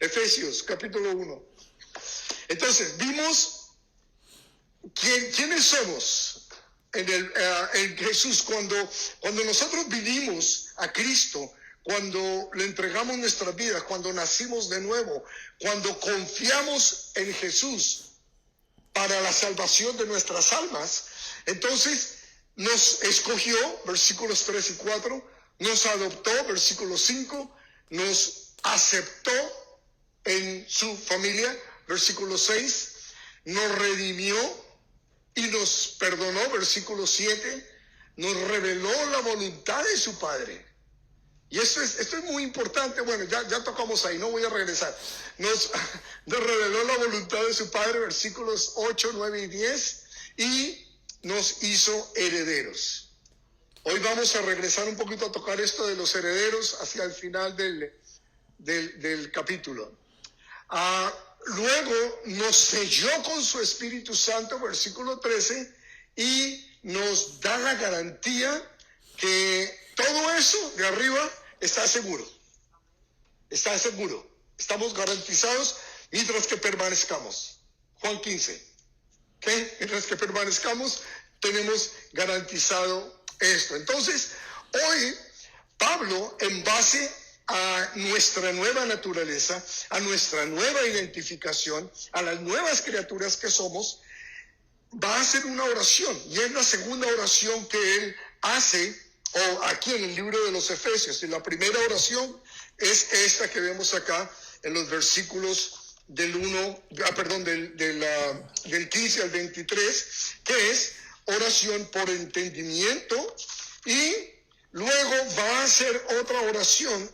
Efesios, capítulo 1. Entonces, vimos quiénes somos en Jesús cuando nosotros vinimos a Cristo, cuando le entregamos nuestras vidas, cuando nacimos de nuevo, cuando confiamos en Jesús para la salvación de nuestras almas. Entonces nos escogió, versículos 3 y 4, nos adoptó, versículo 5, nos aceptó en su familia, versículo 6, nos redimió y nos perdonó, versículo 7, nos reveló la voluntad de su Padre. Y esto es muy importante. Bueno, ya tocamos ahí, no voy a regresar. Nos reveló la voluntad de su Padre, versículos 8, 9 y 10, y nos hizo herederos. Hoy vamos a regresar un poquito a tocar esto de los herederos hacia el final del capítulo. Luego nos selló con su Espíritu Santo, versículo 13, y nos da la garantía que todo eso de arriba está seguro. Está seguro. Estamos garantizados mientras que permanezcamos. Juan 15. ¿Okay? Mientras que permanezcamos, tenemos garantizado esto. Entonces, hoy, Pablo, en base a nuestra nueva naturaleza, a nuestra nueva identificación, a las nuevas criaturas que somos, va a hacer una oración. Y es la segunda oración que él hace o aquí en el libro de los Efesios. Y la primera oración es esta que vemos acá en los versículos del 15 al 23, que es oración por entendimiento, y luego va a hacer otra oración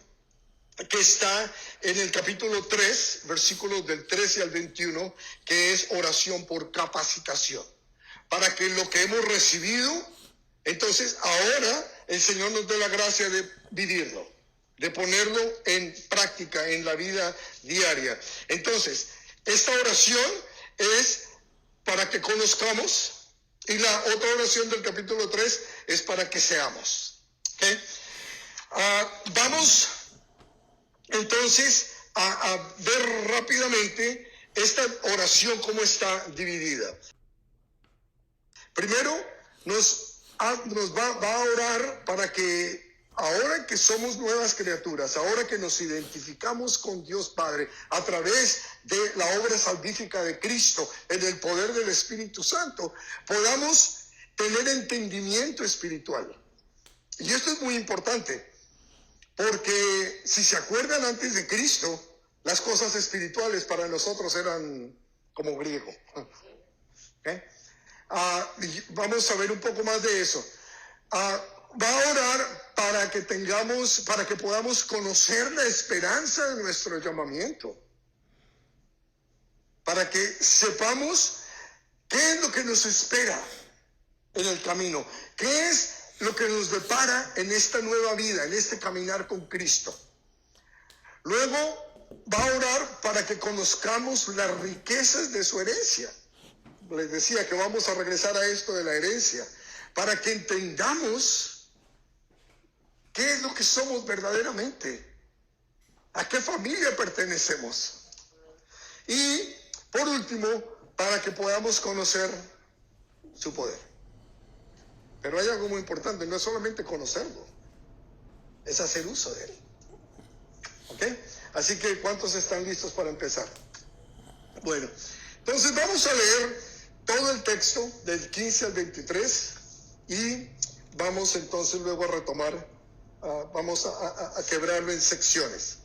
que está en el capítulo 3, versículos del 13 al 21, que es oración por capacitación, para que lo que hemos recibido, entonces ahora el Señor nos dé la gracia de vivirlo, de ponerlo en práctica en la vida diaria. Entonces, esta oración es para que conozcamos, y la otra oración del capítulo 3 es para que seamos. ¿Okay? Vamos entonces a ver rápidamente esta oración cómo está dividida. Primero nos va a orar para que ahora que somos nuevas criaturas, ahora que nos identificamos con Dios Padre a través de la obra salvífica de Cristo, en el poder del Espíritu Santo, podamos tener entendimiento espiritual. Y esto es muy importante, porque si se acuerdan, antes de Cristo, las cosas espirituales para nosotros eran como griego. ¿Okay? Vamos a ver un poco más de eso. Va a orar para que podamos conocer la esperanza de nuestro llamamiento, para que sepamos qué es lo que nos espera en el camino, qué es lo que nos depara en esta nueva vida, en este caminar con Cristo. Luego va a orar para que conozcamos las riquezas de su herencia. Les decía que vamos a regresar a esto de la herencia, para que entendamos qué es lo que somos verdaderamente, a qué familia pertenecemos. Y por último, para que podamos conocer su poder. Pero hay algo muy importante, no es solamente conocerlo, es hacer uso de él. ¿Ok? Así que, ¿cuántos están listos para empezar? Bueno, entonces vamos a leer todo el texto del 15 al 23 y vamos entonces luego a retomar, vamos a quebrarlo en secciones.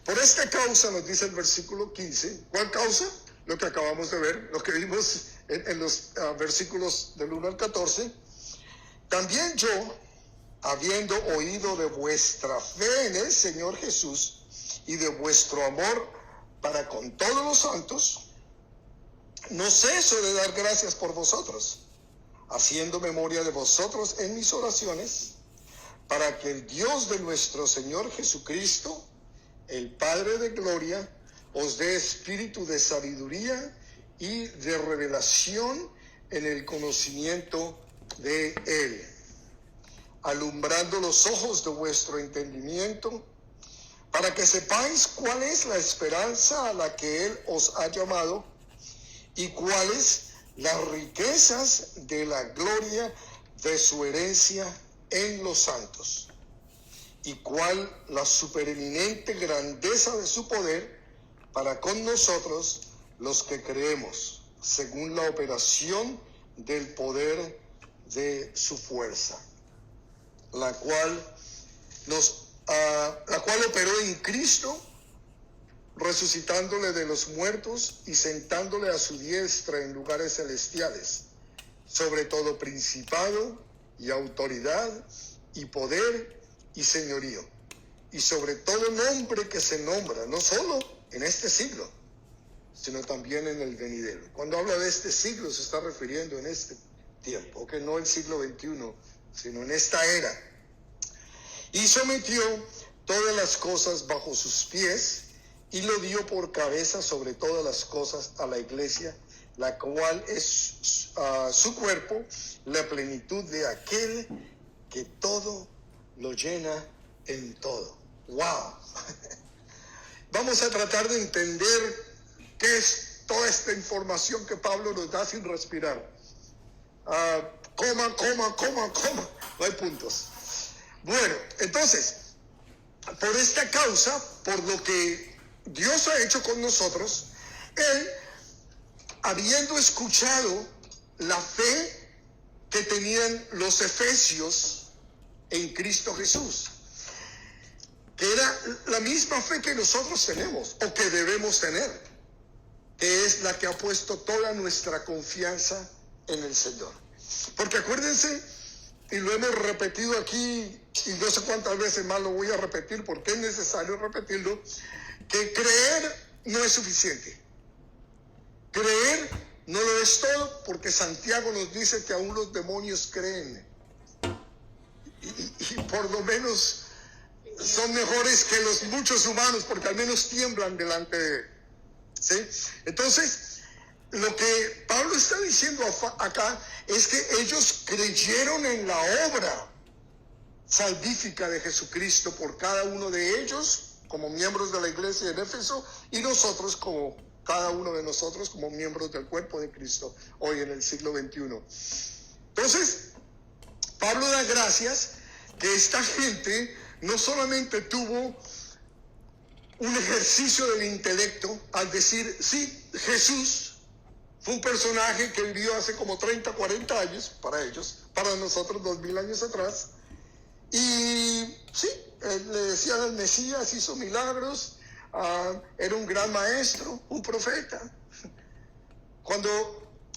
Por esta causa, nos dice el versículo 15, ¿cuál causa? Lo que acabamos de ver, lo que vimos en los versículos del 1 al 14. También yo, habiendo oído de vuestra fe en el Señor Jesús y de vuestro amor para con todos los santos, no ceso de dar gracias por vosotros, haciendo memoria de vosotros en mis oraciones, para que el Dios de nuestro Señor Jesucristo, el Padre de gloria, os dé espíritu de sabiduría y de revelación en el conocimiento de Él, alumbrando los ojos de vuestro entendimiento, para que sepáis cuál es la esperanza a la que Él os ha llamado y cuáles las riquezas de la gloria de su herencia en los santos, y cuál la supereminente grandeza de su poder para con nosotros los que creemos, según la operación del poder de su fuerza, la cual operó en Cristo, resucitándole de los muertos y sentándole a su diestra en lugares celestiales, sobre todo principado y autoridad y poder y señorío, y sobre todo nombre que se nombra, no solo en este siglo, sino también en el venidero. Cuando habla de este siglo se está refiriendo en este tiempo, que no el siglo XXI, sino en esta era. Y sometió todas las cosas bajo sus pies, y lo dio por cabeza sobre todas las cosas a la iglesia, la cual es su cuerpo, la plenitud de aquel que todo lo llena en todo. ¡Wow! Vamos a tratar de entender qué es toda esta información que Pablo nos da sin respirar. Coma. No hay puntos. Bueno, entonces, por esta causa, por lo que Dios ha hecho con nosotros, Él, habiendo escuchado la fe que tenían los efesios en Cristo Jesús, que era la misma fe que nosotros tenemos o que debemos tener, que es la que ha puesto toda nuestra confianza en el Señor. Porque acuérdense, y lo hemos repetido aquí, y no sé cuántas veces más lo voy a repetir porque es necesario repetirlo, que creer no es suficiente. Creer no lo es todo, porque Santiago nos dice que aún los demonios creen. Y por lo menos son mejores que los muchos humanos, porque al menos tiemblan delante de él. ¿Sí? Entonces, lo que Pablo está diciendo acá es que ellos creyeron en la obra salvífica de Jesucristo por cada uno de ellos como miembros de la iglesia en Éfeso, y nosotros como cada uno de nosotros como miembros del cuerpo de Cristo hoy en el siglo XXI. Entonces, Pablo da gracias que esta gente no solamente tuvo un ejercicio del intelecto al decir, sí, Jesús fue un personaje que vivió hace como 30, 40 años para ellos, para nosotros 2000 años atrás, y sí, le decían al Mesías, hizo milagros, era un gran maestro, un profeta. Cuando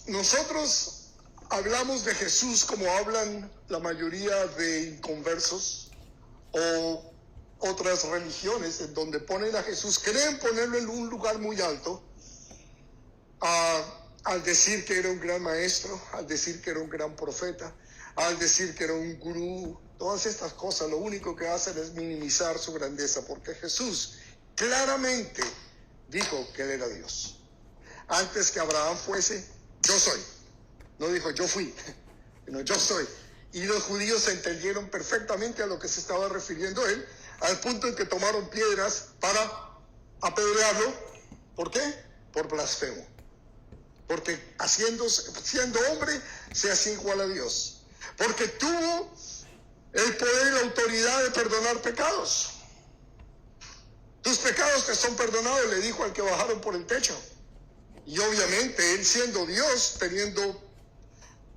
nosotros hablamos de Jesús como hablan la mayoría de inconversos o otras religiones en donde ponen a Jesús, creen ponerlo en un lugar muy alto, al decir que era un gran maestro, al decir que era un gran profeta, al decir que era un gurú, todas estas cosas lo único que hacen es minimizar su grandeza, porque Jesús claramente dijo que él era Dios. Antes que Abraham fuese, yo soy. No dijo yo fui, sino yo soy. Y los judíos entendieron perfectamente a lo que se estaba refiriendo él, al punto en que tomaron piedras para apedrearlo. ¿Por qué? Por blasfemo. Porque siendo hombre, se hacía igual a Dios. Porque tuvo el poder y la autoridad de perdonar pecados. Tus pecados te son perdonados, le dijo al que bajaron por el techo. Y obviamente él, siendo Dios, teniendo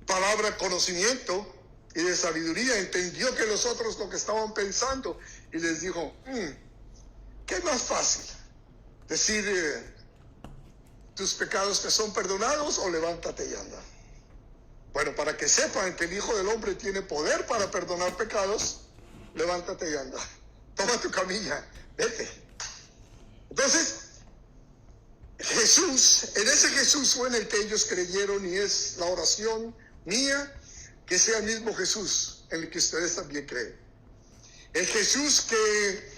palabra, conocimiento y de sabiduría, entendió que los otros lo que estaban pensando y les dijo, ¿qué es más fácil? Decir, tus pecados te son perdonados, o levántate y anda. Bueno, para que sepan que el Hijo del Hombre tiene poder para perdonar pecados, levántate y anda. Toma tu camilla, vete. Entonces, Jesús, en ese Jesús fue en el que ellos creyeron, y es la oración mía, que sea el mismo Jesús en el que ustedes también creen. El Jesús que,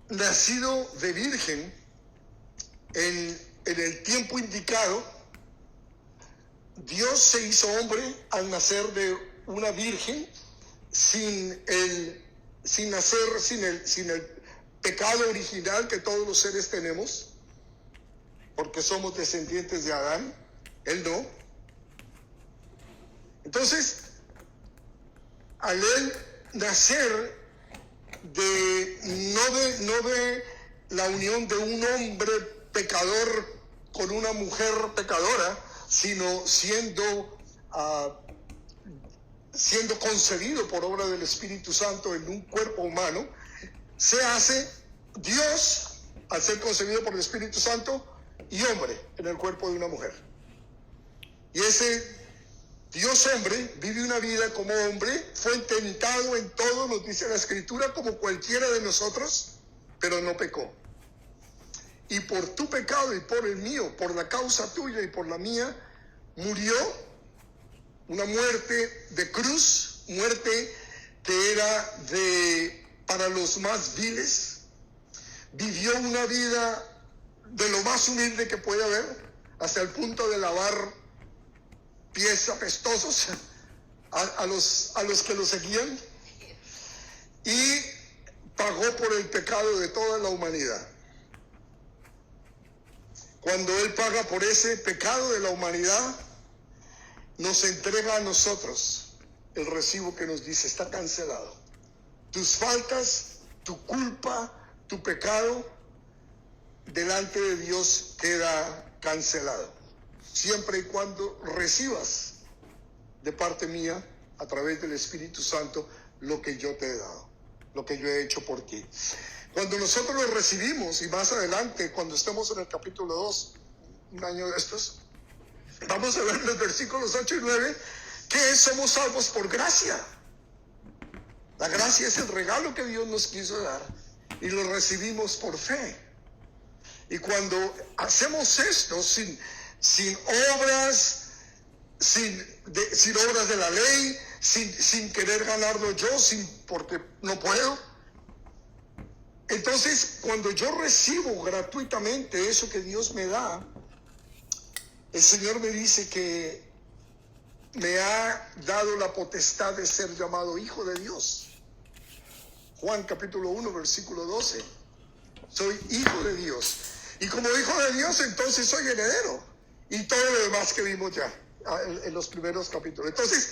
nacido de virgen, en el tiempo indicado, Dios se hizo hombre al nacer de una virgen, sin el pecado original que todos los seres tenemos, porque somos descendientes de Adán, él no. Entonces, al él nacer no de la unión de un hombre pecador con una mujer pecadora, sino siendo concebido por obra del Espíritu Santo en un cuerpo humano, se hace Dios al ser concebido por el Espíritu Santo y hombre en el cuerpo de una mujer. Y ese Dios hombre vive una vida como hombre, fue tentado en todo, nos dice la Escritura, como cualquiera de nosotros, pero no pecó. Y por tu pecado y por el mío, por la causa tuya y por la mía, murió una muerte de cruz, muerte que era para los más viles. Vivió una vida de lo más humilde que puede haber, hasta el punto de lavar pies apestosos a los que lo seguían, y pagó por el pecado de toda la humanidad. Cuando Él paga por ese pecado de la humanidad, nos entrega a nosotros el recibo que nos dice: está cancelado. Tus faltas, tu culpa, tu pecado, delante de Dios queda cancelado, siempre y cuando recibas de parte mía, a través del Espíritu Santo, lo que yo te he dado, lo que yo he hecho por ti. Cuando nosotros lo recibimos, y más adelante, cuando estemos en el capítulo 2, un año de estos, vamos a ver los versículos 8 y 9, que somos salvos por gracia. La gracia es el regalo que Dios nos quiso dar, y lo recibimos por fe. Y cuando hacemos esto sin obras, sin obras de la ley, sin querer ganarlo yo, porque no puedo, entonces cuando yo recibo gratuitamente eso que Dios me da, el Señor me dice que me ha dado la potestad de ser llamado hijo de Dios. Juan capítulo 1 versículo 12. Soy hijo de Dios. Y como hijo de Dios, entonces soy heredero. Y todo lo demás que vimos ya en los primeros capítulos. Entonces,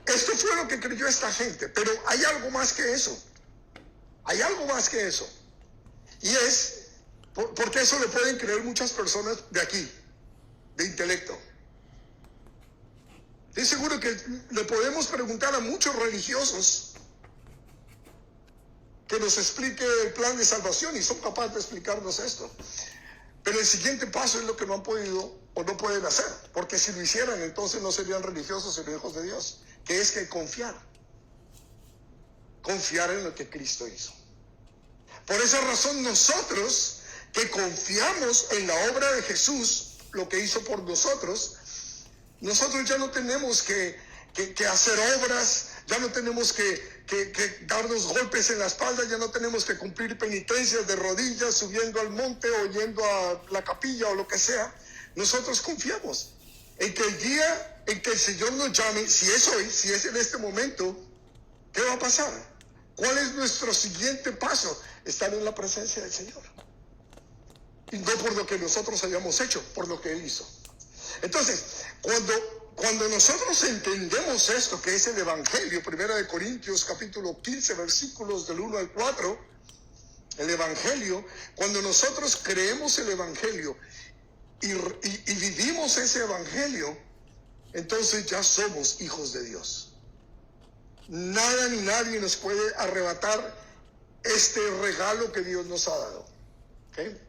esto fue lo que creyó esta gente. Pero hay algo más que eso. Hay algo más que eso. Y es, porque eso le pueden creer muchas personas de aquí, de intelecto. Estoy seguro que le podemos preguntar a muchos religiosos que nos explique el plan de salvación, y son capaces de explicarnos esto. Pero el siguiente paso es lo que no han podido o no pueden hacer, porque si lo hicieran, entonces no serían religiosos sino hijos de Dios, que es que confiar en lo que Cristo hizo. Por esa razón, nosotros que confiamos en la obra de Jesús, lo que hizo por nosotros ya no tenemos que hacer obras, ya no tenemos que darnos golpes en la espalda, ya no tenemos que cumplir penitencias de rodillas, subiendo al monte o yendo a la capilla o lo que sea. Nosotros confiamos en que el día en que el Señor nos llame, si es hoy, si es en este momento, ¿qué va a pasar? ¿Cuál es nuestro siguiente paso? Estar en la presencia del Señor. Y no por lo que nosotros hayamos hecho, por lo que Él hizo. Entonces, cuando nosotros entendemos esto, que es el Evangelio, 1 Corintios capítulo 15, versículos del 1 al 4, el Evangelio, cuando nosotros creemos el Evangelio y vivimos ese Evangelio, entonces ya somos hijos de Dios. Nada ni nadie nos puede arrebatar este regalo que Dios nos ha dado. ¿Okay?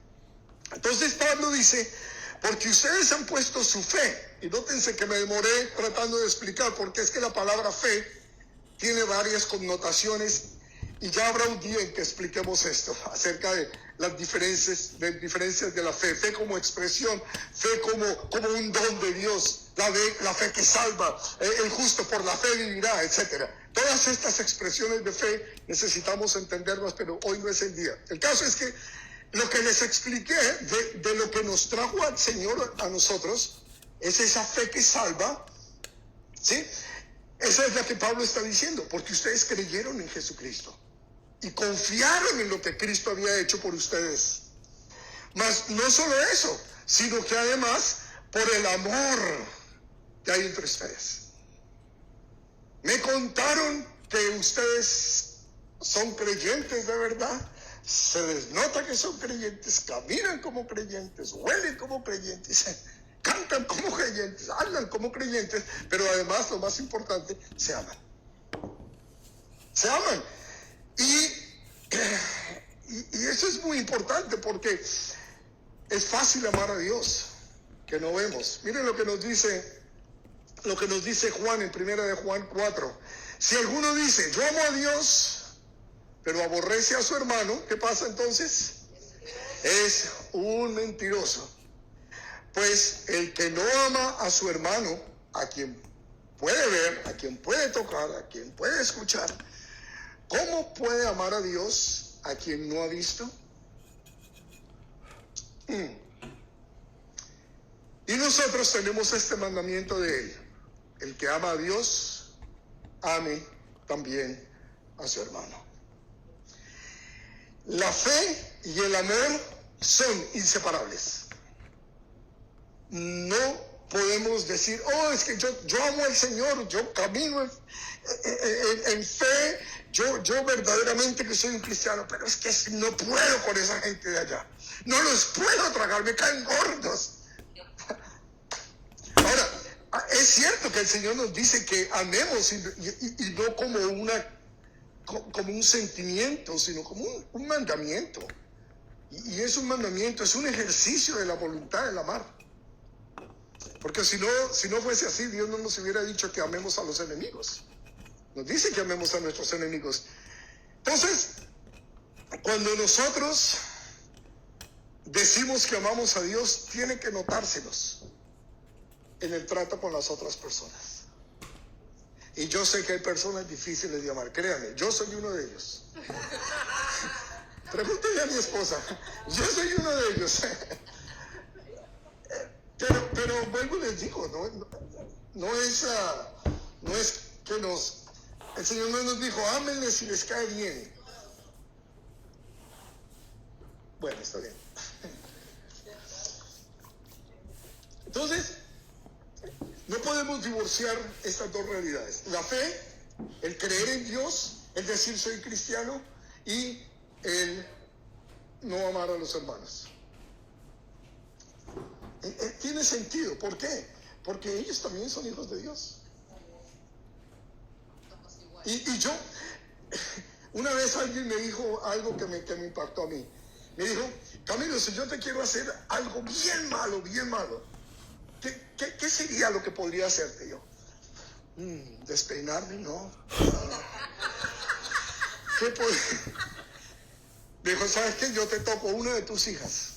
Entonces Pablo dice: porque ustedes han puesto su fe. Y nótense que me demoré tratando de explicar, porque es que la palabra fe tiene varias connotaciones, y ya habrá un día en que expliquemos esto, acerca de las diferencias de la fe. Fe como expresión, fe como un don de Dios, la fe que salva, el justo por la fe vivirá, etc. Todas estas expresiones de fe necesitamos entenderlas, pero hoy no es el día. El caso es que lo que les expliqué de lo que nos trajo al Señor a nosotros es esa fe que salva, ¿sí? Esa es la que Pablo está diciendo, porque ustedes creyeron en Jesucristo. y confiaron en lo que Cristo había hecho por ustedes. Mas no solo eso, sino que además por el amor que hay entre ustedes. Me contaron que ustedes son creyentes de verdad. Se les nota que son creyentes, caminan como creyentes, huelen como creyentes, cantan como creyentes, hablan como creyentes, pero además, lo más importante, se aman. Se aman. Y eso es muy importante porque es fácil amar a Dios, que no vemos. Miren lo que nos dice Juan en 1 de Juan 4. Si alguno dice, yo amo a Dios, pero aborrece a su hermano, ¿qué pasa entonces? Es un mentiroso. Pues el que no ama a su hermano, a quien puede ver, a quien puede tocar, a quien puede escuchar, ¿cómo puede amar a Dios a quien no ha visto? Y nosotros tenemos este mandamiento de él: el que ama a Dios, ame también a su hermano. La fe y el amor son inseparables. No podemos decir, oh, es que yo amo al Señor, yo camino en fe, yo verdaderamente que soy un cristiano, pero es que no puedo con esa gente de allá. No los puedo tragar, me caen gordos. Ahora, es cierto que el Señor nos dice que amemos y no como un sentimiento, sino como un mandamiento. Y es un mandamiento, es un ejercicio de la voluntad del amar. Porque si no fuese así, Dios no nos hubiera dicho que amemos a los enemigos. Nos dice que amemos a nuestros enemigos. Entonces, cuando nosotros decimos que amamos a Dios, tiene que notárselos en el trato con las otras personas. Y yo sé que hay personas difíciles de amar, créanme, yo soy uno de ellos. Pregúntenle a mi esposa, yo soy uno de ellos. Pero vuelvo y les digo, no es que el Señor no nos dijo, ámenles si les cae bien. Bueno, está bien. Entonces, no podemos divorciar estas dos realidades: la fe, el creer en Dios, el decir soy cristiano, y el no amar a los hermanos. Tiene sentido. ¿Por qué? Porque ellos también son hijos de Dios. Y yo, una vez alguien me dijo algo que me impactó a mí. Me dijo, Camilo, si yo te quiero hacer algo bien malo, ¿qué sería lo que podría hacerte yo? Despeinarme, ¿no? ¿Qué podría? Me dijo, ¿sabes qué? Yo te toco una de tus hijas.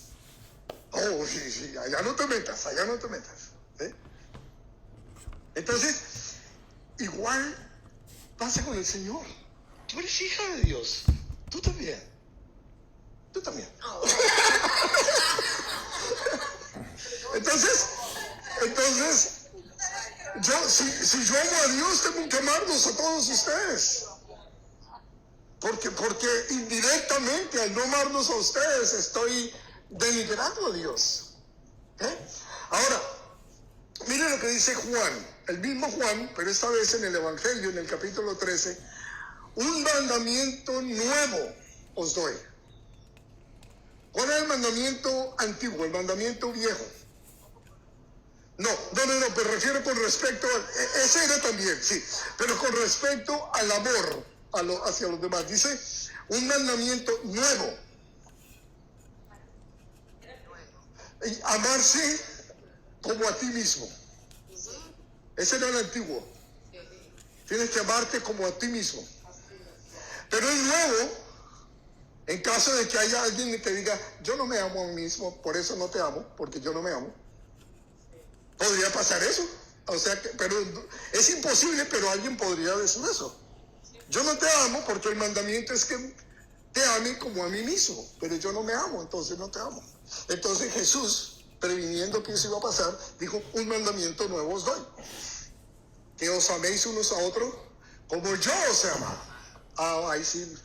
Oh, sí, allá no te metas. ¿Eh? Entonces, igual pasa con el Señor. Tú eres hija de Dios. Tú también. Entonces, si yo amo a Dios, tengo que amarlos a todos ustedes. Porque indirectamente, al no amarlos a ustedes, estoy denigrando a Dios. Ahora, miren lo que dice Juan, el mismo Juan, pero esta vez en el Evangelio, en el capítulo 13. Un mandamiento nuevo os doy. ¿Cuál es el mandamiento antiguo, el mandamiento viejo? No, me refiero con respecto ese era también, sí, pero con respecto al amor hacia los demás. Dice, un mandamiento nuevo. Y amarse como a ti mismo. Ese era el antiguo. Tienes que amarte como a ti mismo. Pero el nuevo, en caso de que haya alguien que diga, yo no me amo a mí mismo, por eso no te amo, porque yo no me amo. ¿Podría pasar eso? O sea, pero es imposible, pero alguien podría decir eso. Yo no te amo porque el mandamiento es que te ame como a mí mismo, pero yo no me amo, entonces no te amo. Entonces Jesús, previniendo que eso iba a pasar, dijo, un mandamiento nuevo os doy: que os améis unos a otros como yo os he amado. Ahí sí,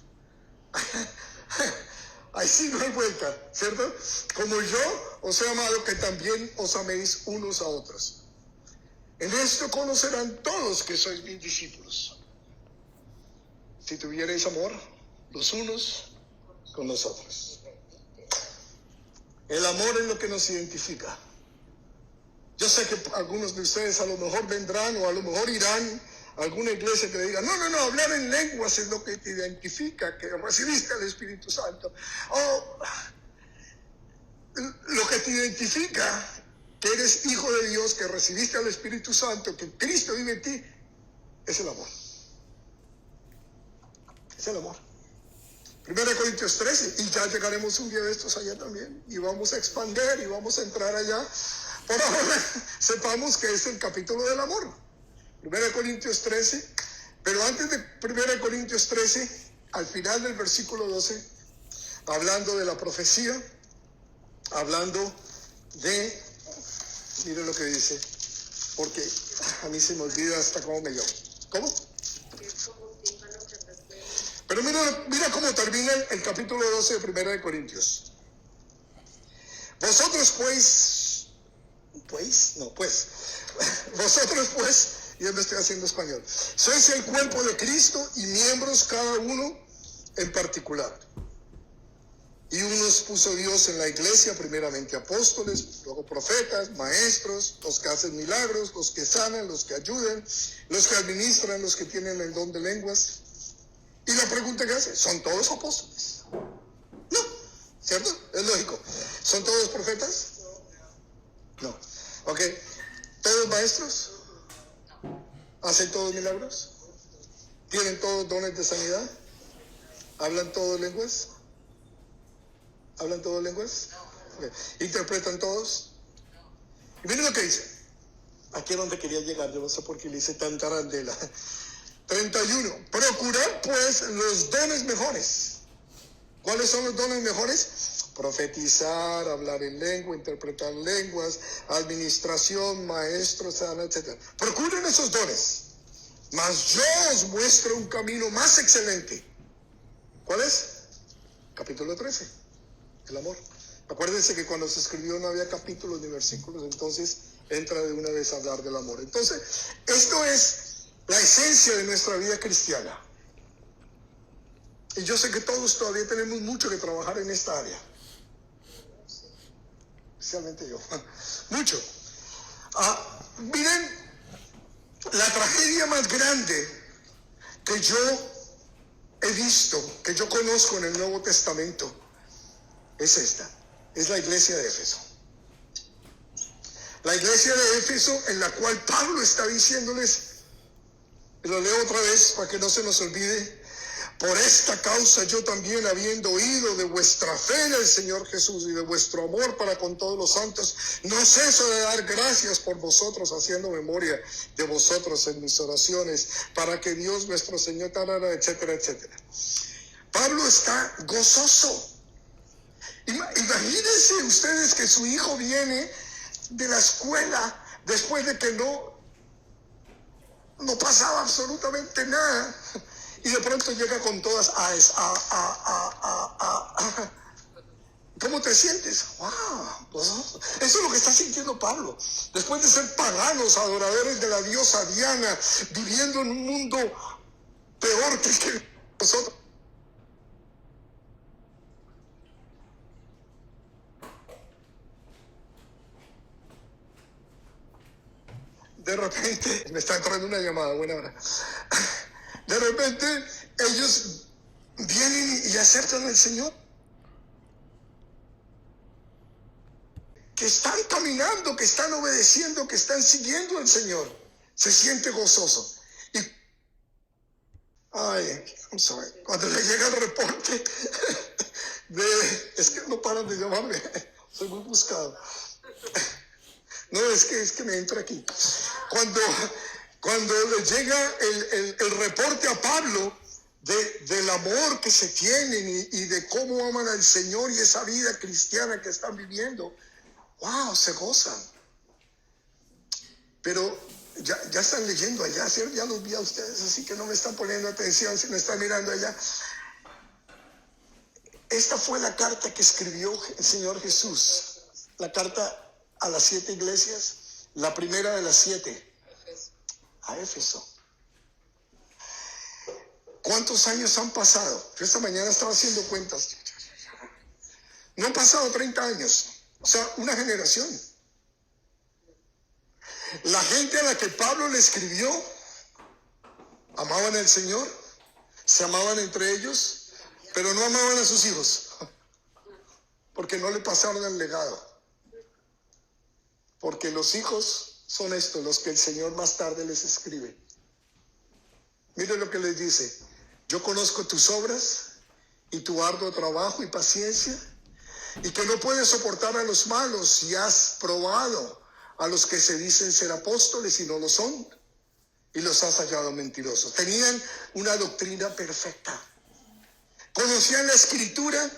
Ahí sí no hay vuelta, ¿cierto? Como yo os he amado, que también os améis unos a otros. En esto conocerán todos que sois mis discípulos, si tuvierais amor los unos con los otros. El amor es lo que nos identifica. Yo sé que algunos de ustedes a lo mejor vendrán o a lo mejor irán a alguna iglesia que le diga, no, hablar en lenguas es lo que te identifica, que recibiste al Espíritu Santo. O lo que te identifica, que eres hijo de Dios, que recibiste al Espíritu Santo, que Cristo vive en ti, es el amor. Es el amor. 1 Corintios 13, y ya llegaremos un día de estos allá también, y vamos a expandir y vamos a entrar allá. Por ahora, sepamos que es el capítulo del amor. 1 Corintios 13, pero antes de 1 Corintios 13, al final del versículo 12, hablando de la profecía, hablando de, miren lo que dice, porque a mí se me olvida hasta cómo me llamo. ¿Cómo? Pero mira cómo termina el capítulo 12 de 1 Corintios. Vosotros vosotros pues, yo me estoy haciendo español, sois el cuerpo de Cristo y miembros cada uno en particular. Y unos puso Dios en la iglesia, primeramente apóstoles, luego profetas, maestros, los que hacen milagros, los que sanan, los que ayudan, los que administran, los que tienen el don de lenguas. Y la pregunta que hace, ¿son todos apóstoles? No, ¿cierto? Es lógico. ¿Son todos profetas? No. Ok. ¿Todos maestros? ¿Hacen todos milagros? ¿Tienen todos dones de sanidad? ¿Hablan todos lenguas? ¿Hablan todos lenguas? Okay. ¿Interpretan todos? Y miren lo que dice. Aquí es donde quería llegar, yo no sé por qué le hice tanta arandela. 31. Procurad pues los dones mejores. ¿Cuáles son los dones mejores? Profetizar, hablar en lengua, interpretar lenguas, administración, maestros, sana, etc. Procuren esos dones. Mas yo os muestro un camino más excelente. ¿Cuál es? Capítulo 13. El amor. Acuérdense que cuando se escribió no había capítulos ni versículos, entonces entra de una vez a hablar del amor. Entonces, esto es la esencia de nuestra vida cristiana. Y yo sé que todos todavía tenemos mucho que trabajar en esta área. Especialmente yo. Mucho. Miren, la tragedia más grande que yo he visto, que yo conozco en el Nuevo Testamento, es esta. Es la iglesia de Éfeso. La iglesia de Éfeso, en la cual Pablo está diciéndoles, y lo leo otra vez para que no se nos olvide, por esta causa yo también, habiendo oído de vuestra fe en el Señor Jesús y de vuestro amor para con todos los santos, no ceso de dar gracias por vosotros, haciendo memoria de vosotros en mis oraciones, para que Dios nuestro Señor, etcétera, etcétera. Pablo está gozoso. Imagínense ustedes que su hijo viene de la escuela después de que no pasaba absolutamente nada, y de pronto llega con todas ¿cómo te sientes? ¡Wow! Eso es lo que está sintiendo Pablo. Después de ser paganos, adoradores de la diosa Diana, viviendo en un mundo peor que el que nosotros. De repente, me está entrando una llamada, buena hora. De repente, ellos vienen y aceptan al Señor. Que están caminando, que están obedeciendo, que están siguiendo al Señor. Se siente gozoso. Y, I'm sorry. Cuando le llega el reporte es que no paran de llamarme. Soy muy buscado. No, es que me entra aquí. Cuando le llega el reporte a Pablo del amor que se tienen y de cómo aman al Señor y esa vida cristiana que están viviendo, wow, se gozan. Pero ya están leyendo allá, ¿cierto? Ya los vi a ustedes, así que no me están poniendo atención si me están mirando allá. esta fue la carta que escribió el Señor Jesús. La carta a las 7 iglesias, la primera de las 7, a Éfeso. ¿Cuántos años han pasado? Yo esta mañana estaba haciendo cuentas. No han pasado 30 años, o sea, una generación. La gente a la que Pablo le escribió amaban al Señor, se amaban entre ellos, pero no amaban a sus hijos, porque no le pasaron el legado. Porque los hijos son estos, los que el Señor más tarde les escribe. Mire lo que les dice: yo conozco tus obras y tu arduo trabajo y paciencia, y que no puedes soportar a los malos, y has probado a los que se dicen ser apóstoles y no lo son, y los has hallado mentirosos. Tenían una doctrina perfecta, conocían la Escritura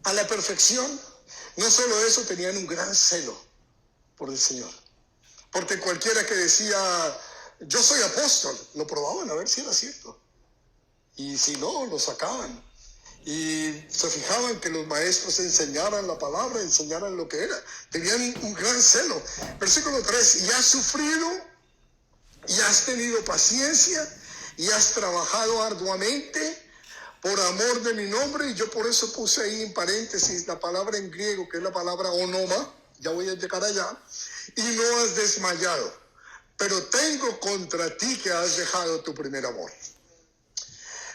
a la perfección. No solo eso, tenían un gran celo por el Señor, porque cualquiera que decía yo soy apóstol, lo probaban a ver si era cierto, y si no, lo sacaban. Y se fijaban que los maestros enseñaran la palabra, enseñaran lo que era. Tenían un gran celo. Versículo 3: y has sufrido, y has tenido paciencia, y has trabajado arduamente por amor de mi nombre. Y yo por eso puse ahí en paréntesis la palabra en griego, que es la palabra onoma. Ya voy a llegar allá. Y no has desmayado, pero tengo contra ti que has dejado tu primer amor.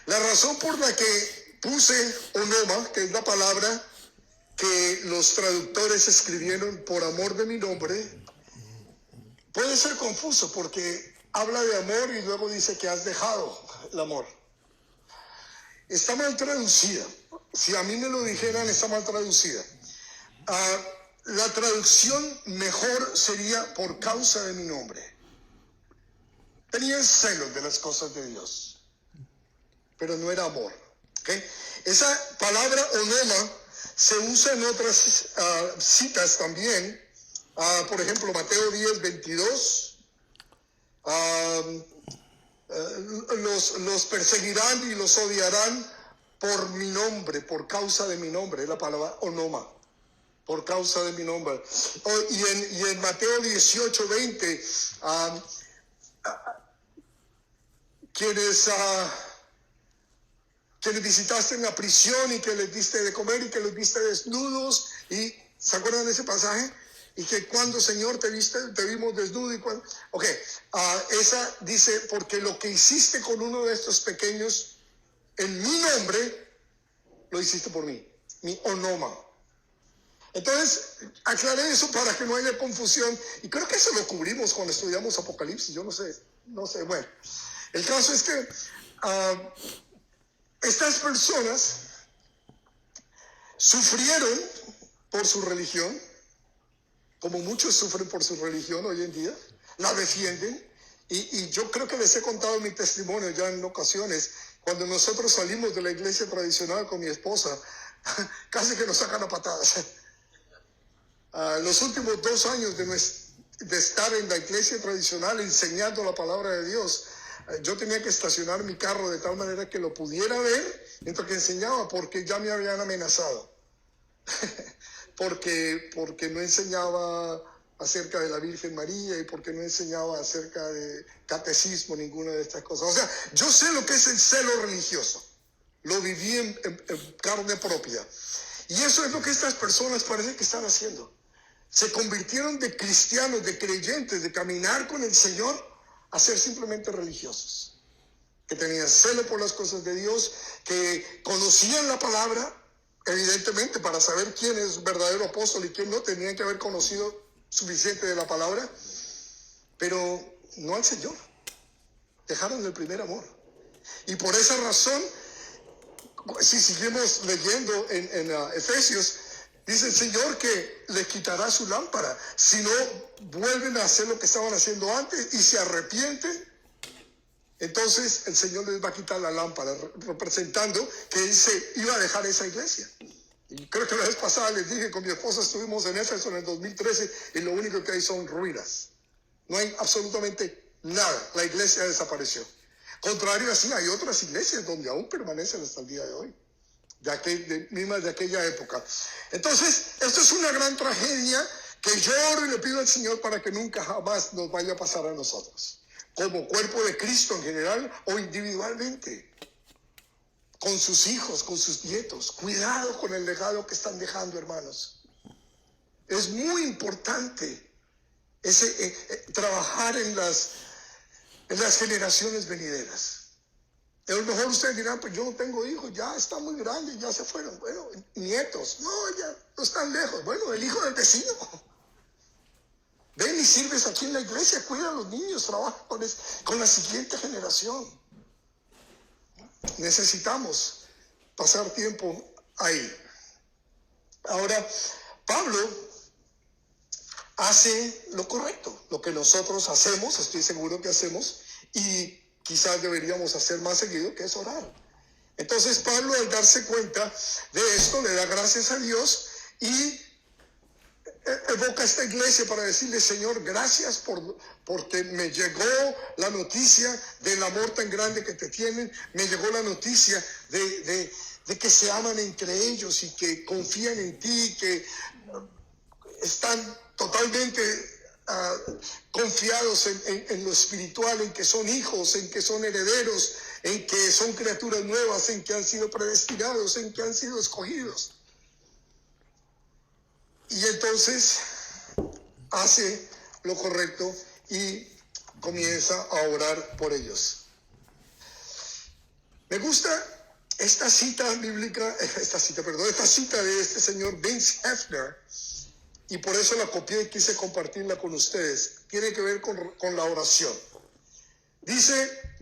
La razón por la que puse onoma, que es la palabra que los traductores escribieron por amor de mi nombre, puede ser confuso porque habla de amor y luego dice que has dejado el amor. Está mal traducida. Si a mí me lo dijeran, está mal traducida. La traducción mejor sería por causa de mi nombre. Tenían celos de las cosas de Dios, pero no era amor. ¿Okay? Esa palabra onoma se usa en otras citas también. Por ejemplo, Mateo 10, 22. Los perseguirán y los odiarán por mi nombre, por causa de mi nombre. Es la palabra onoma, por causa de mi nombre. Y en Mateo 18, 20, quienes visitaste en la prisión y que les diste de comer y que los viste desnudos, y ¿se acuerdan de ese pasaje? Y que cuando, Señor, te vimos desnudo. Y cuando, esa dice: porque lo que hiciste con uno de estos pequeños en mi nombre, lo hiciste por mí, mi onoma. Entonces, aclaré eso para que no haya confusión, y creo que eso lo cubrimos cuando estudiamos Apocalipsis. Yo no sé, bueno, el caso es que estas personas sufrieron por su religión, como muchos sufren por su religión hoy en día, la defienden, y yo creo que les he contado mi testimonio ya en ocasiones. Cuando nosotros salimos de la iglesia tradicional con mi esposa, casi que nos sacan a patadas. Los últimos 2 años de estar en la iglesia tradicional enseñando la palabra de Dios, yo tenía que estacionar mi carro de tal manera que lo pudiera ver mientras que enseñaba, porque ya me habían amenazado. porque no enseñaba acerca de la Virgen María y porque no enseñaba acerca de catecismo, ninguna de estas cosas. O sea, yo sé lo que es el celo religioso. Lo viví en carne propia. Y eso es lo que estas personas parece que están haciendo. Se convirtieron de cristianos, de creyentes, de caminar con el Señor, a ser simplemente religiosos, que tenían celo por las cosas de Dios, que conocían la palabra, evidentemente para saber quién es verdadero apóstol y quién no, tenían que haber conocido suficiente de la palabra, pero no al Señor. Dejaron el primer amor. Y por esa razón, si seguimos leyendo en Efesios, dice el Señor que les quitará su lámpara si no vuelven a hacer lo que estaban haciendo antes y se arrepienten. Entonces el Señor les va a quitar la lámpara, representando que Él se iba a dejar esa iglesia. Y creo que la vez pasada les dije, con mi esposa estuvimos en Éfeso en el 2013 y lo único que hay son ruinas. No hay absolutamente nada. La iglesia desapareció. Contrario así, hay otras iglesias donde aún permanecen hasta el día de hoy. mismas de aquella época. Entonces, esto es una gran tragedia que yo oro y le pido al Señor para que nunca jamás nos vaya a pasar a nosotros, como cuerpo de Cristo en general o individualmente, con sus hijos, con sus nietos. Cuidado con el legado que están dejando, hermanos. Es muy importante trabajar en las generaciones venideras. A lo mejor ustedes dirán, pues yo no tengo hijos, ya están muy grandes, ya se fueron. Bueno, nietos, no, ya no están lejos. Bueno, el hijo del vecino. Ven y sirves aquí en la iglesia, cuida a los niños, trabaja con la siguiente generación. Necesitamos pasar tiempo ahí. Ahora, Pablo hace lo correcto, lo que nosotros hacemos, estoy seguro que hacemos, y quizás deberíamos hacer más seguido, que es orar. Entonces Pablo, al darse cuenta de esto, le da gracias a Dios y evoca a esta iglesia para decirle: Señor, gracias porque me llegó la noticia del amor tan grande que te tienen, me llegó la noticia de que se aman entre ellos y que confían en ti, que están totalmente confiados en lo espiritual, en que son hijos, en que son herederos, en que son criaturas nuevas, en que han sido predestinados, en que han sido escogidos. Y entonces hace lo correcto y comienza a orar por ellos. Me gusta esta cita bíblica, esta cita de este señor Vince Hefner, y por eso la copié y quise compartirla con ustedes. Tiene que ver con la oración. Dice: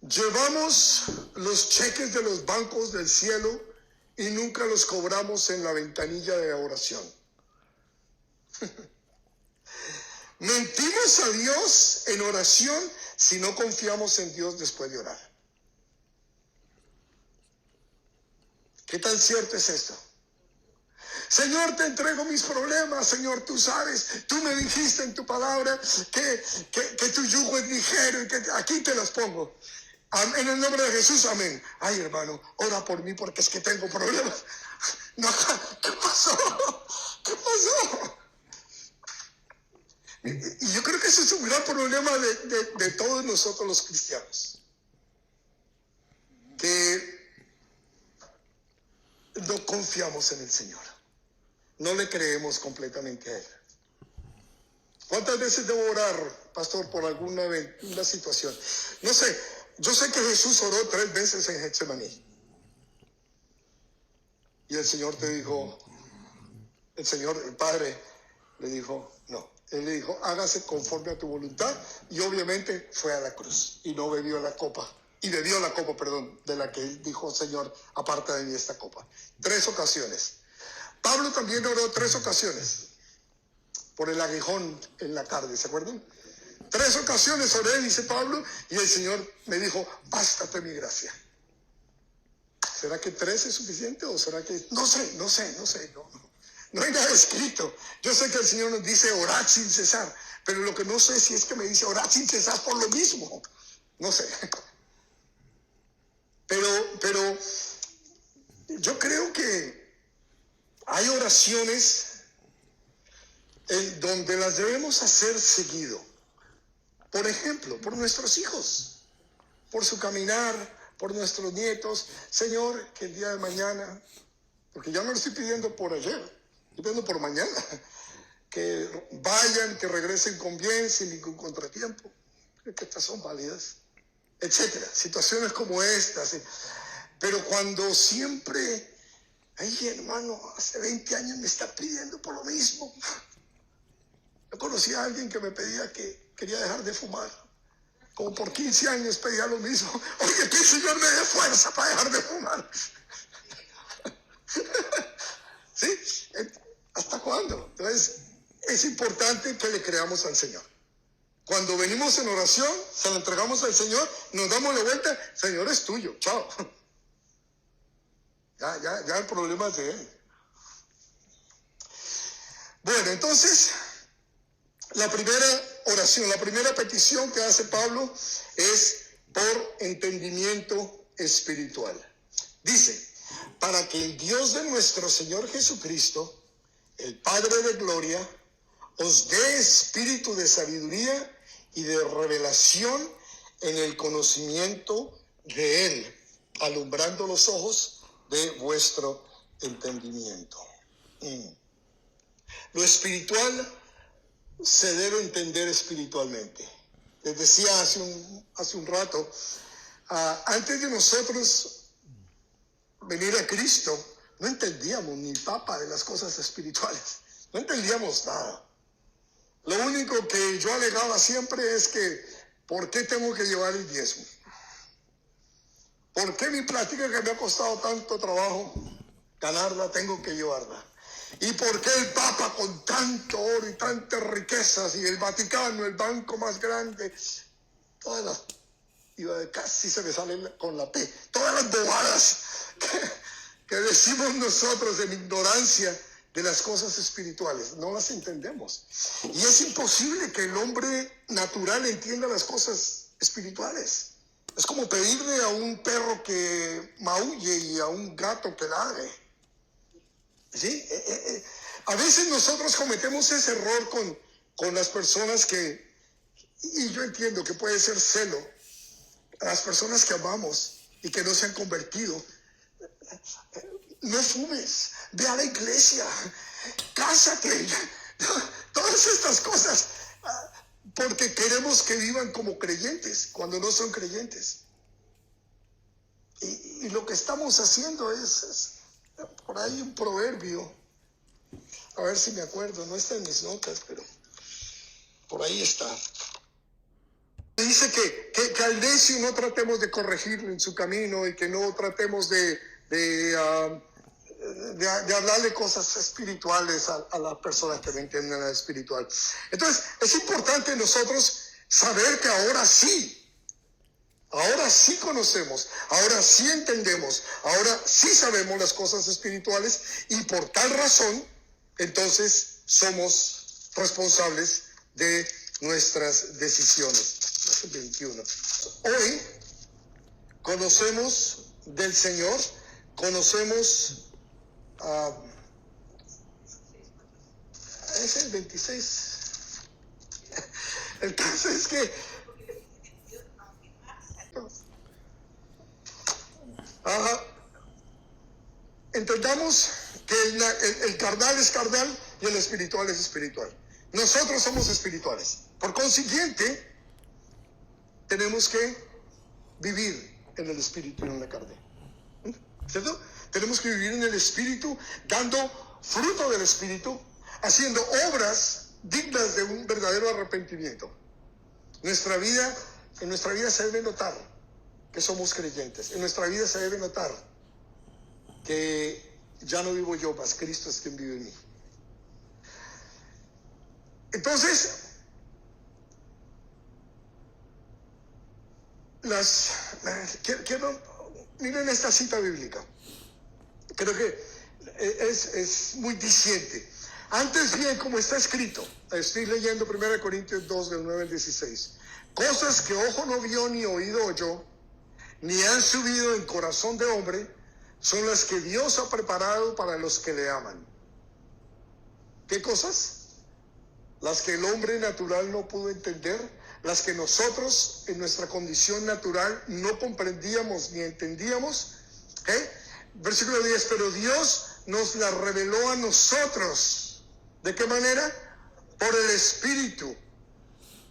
llevamos los cheques de los bancos del cielo y nunca los cobramos en la ventanilla de la oración. Mentimos a Dios en oración si no confiamos en Dios después de orar. ¿Qué tan cierto es esto? Señor, te entrego mis problemas. Señor, tú sabes, tú me dijiste en tu palabra que tu yugo es ligero y que aquí te los pongo. En el nombre de Jesús, amén. Ay, hermano, ora por mí porque es que tengo problemas. No, ¿qué pasó? ¿Qué pasó? Y yo creo que ese es un gran problema de todos nosotros los cristianos, que no confiamos en el Señor, no le creemos completamente a Él. ¿Cuántas veces debo orar, pastor, por alguna situación? No sé, yo sé que Jesús oró 3 veces en Getsemaní. Y el Señor te dijo, el Padre le dijo, no. Él le dijo, hágase conforme a tu voluntad, y obviamente fue a la cruz y no bebió la copa, de la que él dijo: Señor, aparta de mí esta copa. 3 ocasiones. Pablo también oró 3 ocasiones por el aguijón en la carne, ¿se acuerdan? 3 ocasiones oré, dice Pablo, y el Señor me dijo: bástate mi gracia. ¿Será que 3 es suficiente o será que...? No sé. No hay nada escrito. Yo sé que el Señor nos dice orad sin cesar, pero lo que no sé si es que me dice orad sin cesar por lo mismo. No sé. Pero yo creo que hay oraciones en donde las debemos hacer seguido. Por ejemplo, por nuestros hijos, por su caminar, por nuestros nietos. Señor, que el día de mañana, porque ya no lo estoy pidiendo por ayer, estoy pidiendo por mañana, que vayan, que regresen con bien, sin ningún contratiempo. Creo que estas son válidas, etcétera. Situaciones como estas. Pero cuando siempre, ay, hermano, hace 20 años me está pidiendo por lo mismo. Yo conocí a alguien que me pedía que quería dejar de fumar. Como por 15 años pedía lo mismo. Oye, que el Señor me dé fuerza para dejar de fumar. ¿Sí? ¿Hasta cuándo? Entonces, es importante que le creamos al Señor. Cuando venimos en oración, se lo entregamos al Señor, nos damos la vuelta, Señor, es tuyo, chao. Ya el problema es de Él. Bueno, entonces, la primera oración, la primera petición que hace Pablo es por entendimiento espiritual. Dice: para que el Dios de nuestro Señor Jesucristo, el Padre de gloria, os dé espíritu de sabiduría y de revelación en el conocimiento de Él, alumbrando los ojos de vuestro entendimiento. Lo espiritual se debe entender espiritualmente. Les decía hace un rato, antes de nosotros venir a Cristo, no entendíamos ni papa de las cosas espirituales. No entendíamos nada. Lo único que yo alegaba siempre es que, ¿por qué tengo que llevar el diezmo? ¿Por qué mi plática que me ha costado tanto trabajo ganarla tengo que llevarla? ¿Y por qué el Papa con tanto oro y tantas riquezas y el Vaticano, el banco más grande, todas las, casi se me salen con la P, todas las bobadas que decimos nosotros en ignorancia de las cosas espirituales, no las entendemos. Y es imposible que el hombre natural entienda las cosas espirituales. Es como pedirle a un perro que maulle y a un gato que ladre. ¿Sí? A veces nosotros cometemos ese error con las personas que, y yo entiendo que puede ser celo, a las personas que amamos y que no se han convertido. No fumes, ve a la iglesia, cásate, todas estas cosas, porque queremos que vivan como creyentes cuando no son creyentes. Y lo que estamos haciendo es por ahí un proverbio, a ver si me acuerdo, no está en mis notas, pero por ahí está. Dice que al necio no tratemos de corregirlo en su camino y que no tratemos de hablarle cosas espirituales a la persona que no entiende nada espiritual. Entonces, es importante nosotros saber que ahora sí conocemos, ahora sí entendemos, ahora sí sabemos las cosas espirituales y por tal razón, entonces somos responsables de nuestras decisiones. 21. Hoy conocemos del Señor, conocemos es el 26. El caso es que entendamos que el carnal es carnal y el espiritual es espiritual. Nosotros somos espirituales. Por consiguiente, tenemos que vivir en el espíritu y no en la carne. ¿Cierto? Tenemos que vivir en el espíritu, dando fruto del espíritu, haciendo obras dignas de un verdadero arrepentimiento. En nuestra vida se debe notar que somos creyentes. En nuestra vida se debe notar que ya no vivo yo, mas Cristo es quien vive en mí. Entonces, miren esta cita bíblica. Creo que es muy diciente. Antes bien, como está escrito, estoy leyendo 1 Corintios 2, del 9 al 16. Cosas que ojo no vio ni oído oyó, ni han subido en corazón de hombre, son las que Dios ha preparado para los que le aman. ¿Qué cosas? Las que el hombre natural no pudo entender, las que nosotros en nuestra condición natural no comprendíamos ni entendíamos. Versículo 10, pero Dios nos la reveló a nosotros. ¿De qué manera? Por el Espíritu.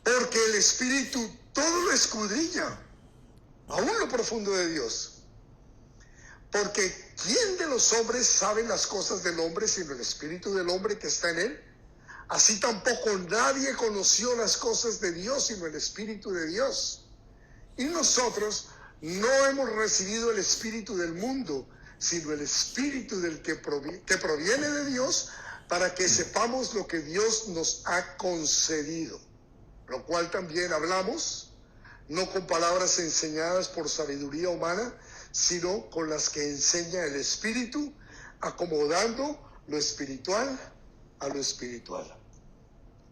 Porque el Espíritu todo lo escudriña, aún lo profundo de Dios. Porque ¿quién de los hombres sabe las cosas del hombre sino el Espíritu del hombre que está en él? Así tampoco nadie conoció las cosas de Dios sino el Espíritu de Dios. Y nosotros no hemos recibido el Espíritu del mundo, sino el Espíritu del que proviene de Dios, para que sepamos lo que Dios nos ha concedido. Lo cual también hablamos, no con palabras enseñadas por sabiduría humana, sino con las que enseña el Espíritu, acomodando lo espiritual a lo espiritual.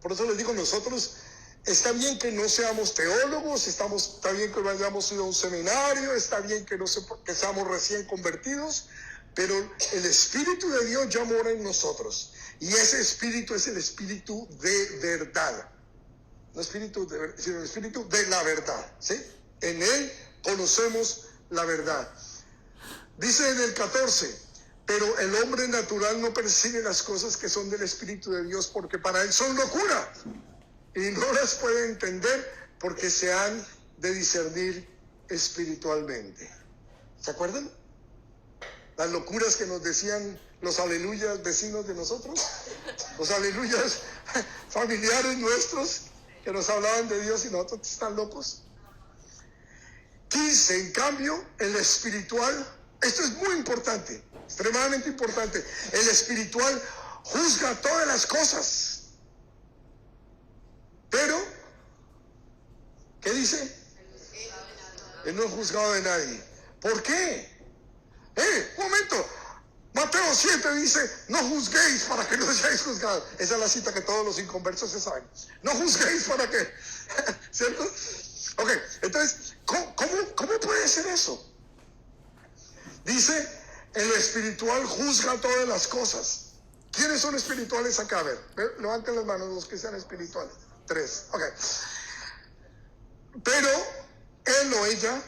Por eso les digo, nosotros, está bien que no seamos teólogos, está bien que no hayamos ido a un seminario, está bien que seamos recién convertidos, pero el Espíritu de Dios ya mora en nosotros. Y ese Espíritu es el Espíritu de verdad. No espíritu sino el Espíritu de la verdad, ¿sí? En Él conocemos la verdad. Dice en el 14, pero el hombre natural no percibe las cosas que son del Espíritu de Dios, porque para él son locura, y no las puede entender porque se han de discernir espiritualmente. ¿Se acuerdan? Las locuras que nos decían los aleluyas vecinos de nosotros, los aleluyas familiares nuestros, que nos hablaban de Dios y nosotros están locos. 15, en cambio, el espiritual, esto es muy importante, extremadamente importante, el espiritual juzga todas las cosas. Pero, ¿qué dice? Él no es juzgado de nadie. ¿Por qué? Un momento. Mateo 7 dice, no juzguéis para que no seáis juzgados. Esa es la cita que todos los inconversos se saben. No juzguéis para que, ¿cierto? Ok, entonces, ¿cómo puede ser eso? Dice, el espiritual juzga todas las cosas. ¿Quiénes son espirituales acá? A ver, levanten las manos los que sean espirituales. 3, ok. Pero él o ella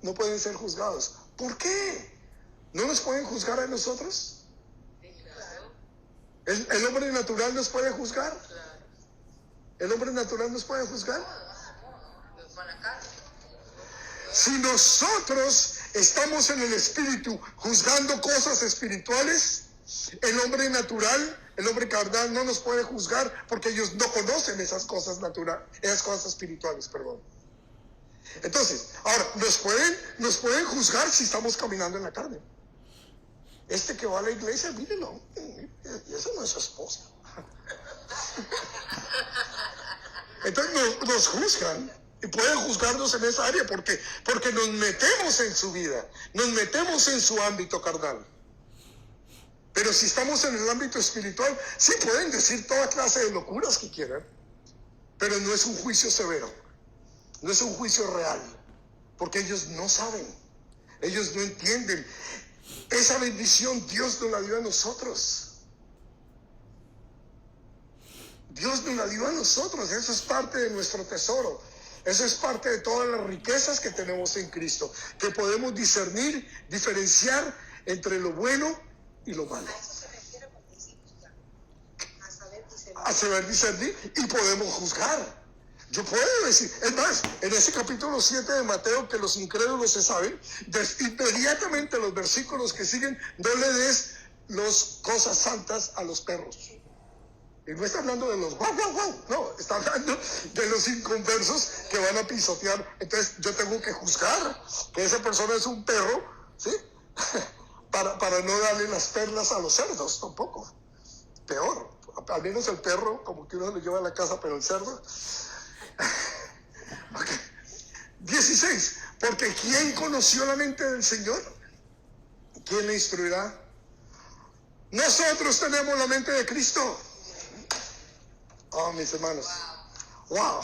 no pueden ser juzgados. ¿Por qué? ¿No nos pueden juzgar a nosotros? ¿El hombre natural nos puede juzgar? ¿El hombre natural nos puede juzgar? Si nosotros estamos en el espíritu juzgando cosas espirituales, el hombre natural, el hombre carnal no nos puede juzgar porque ellos no conocen esas cosas naturales, esas cosas espirituales, perdón. Entonces, ahora, nos pueden juzgar si estamos caminando en la carne. Este que va a la iglesia, mírelo, esa no es su esposa. Entonces nos juzgan y pueden juzgarnos en esa área porque nos metemos en su vida, nos metemos en su ámbito carnal. Pero si estamos en el ámbito espiritual, sí pueden decir toda clase de locuras que quieran, pero no es un juicio severo, no es un juicio real, porque ellos no saben, ellos no entienden. Esa bendición Dios nos la dio a nosotros. Dios nos la dio a nosotros. Eso es parte de nuestro tesoro. Eso es parte de todas las riquezas que tenemos en Cristo, que podemos discernir, diferenciar entre lo bueno y lo malo. A saber discernir y podemos juzgar. Yo puedo decir, es más, en ese capítulo 7 de Mateo, que los incrédulos se saben, inmediatamente los versículos que siguen, no le des las cosas santas a los perros. Y no está hablando de los guau, guau, guau, no, está hablando de los inconversos que van a pisotear. Entonces yo tengo que juzgar que esa persona es un perro, ¿sí? para no darle las perlas a los cerdos tampoco. Peor, al menos el perro como que uno lo lleva a la casa, pero el cerdo... Okay. 16, porque ¿quién conoció la mente del Señor? ¿Quién le instruirá? Nosotros tenemos la mente de Cristo. Oh, mis hermanos, wow.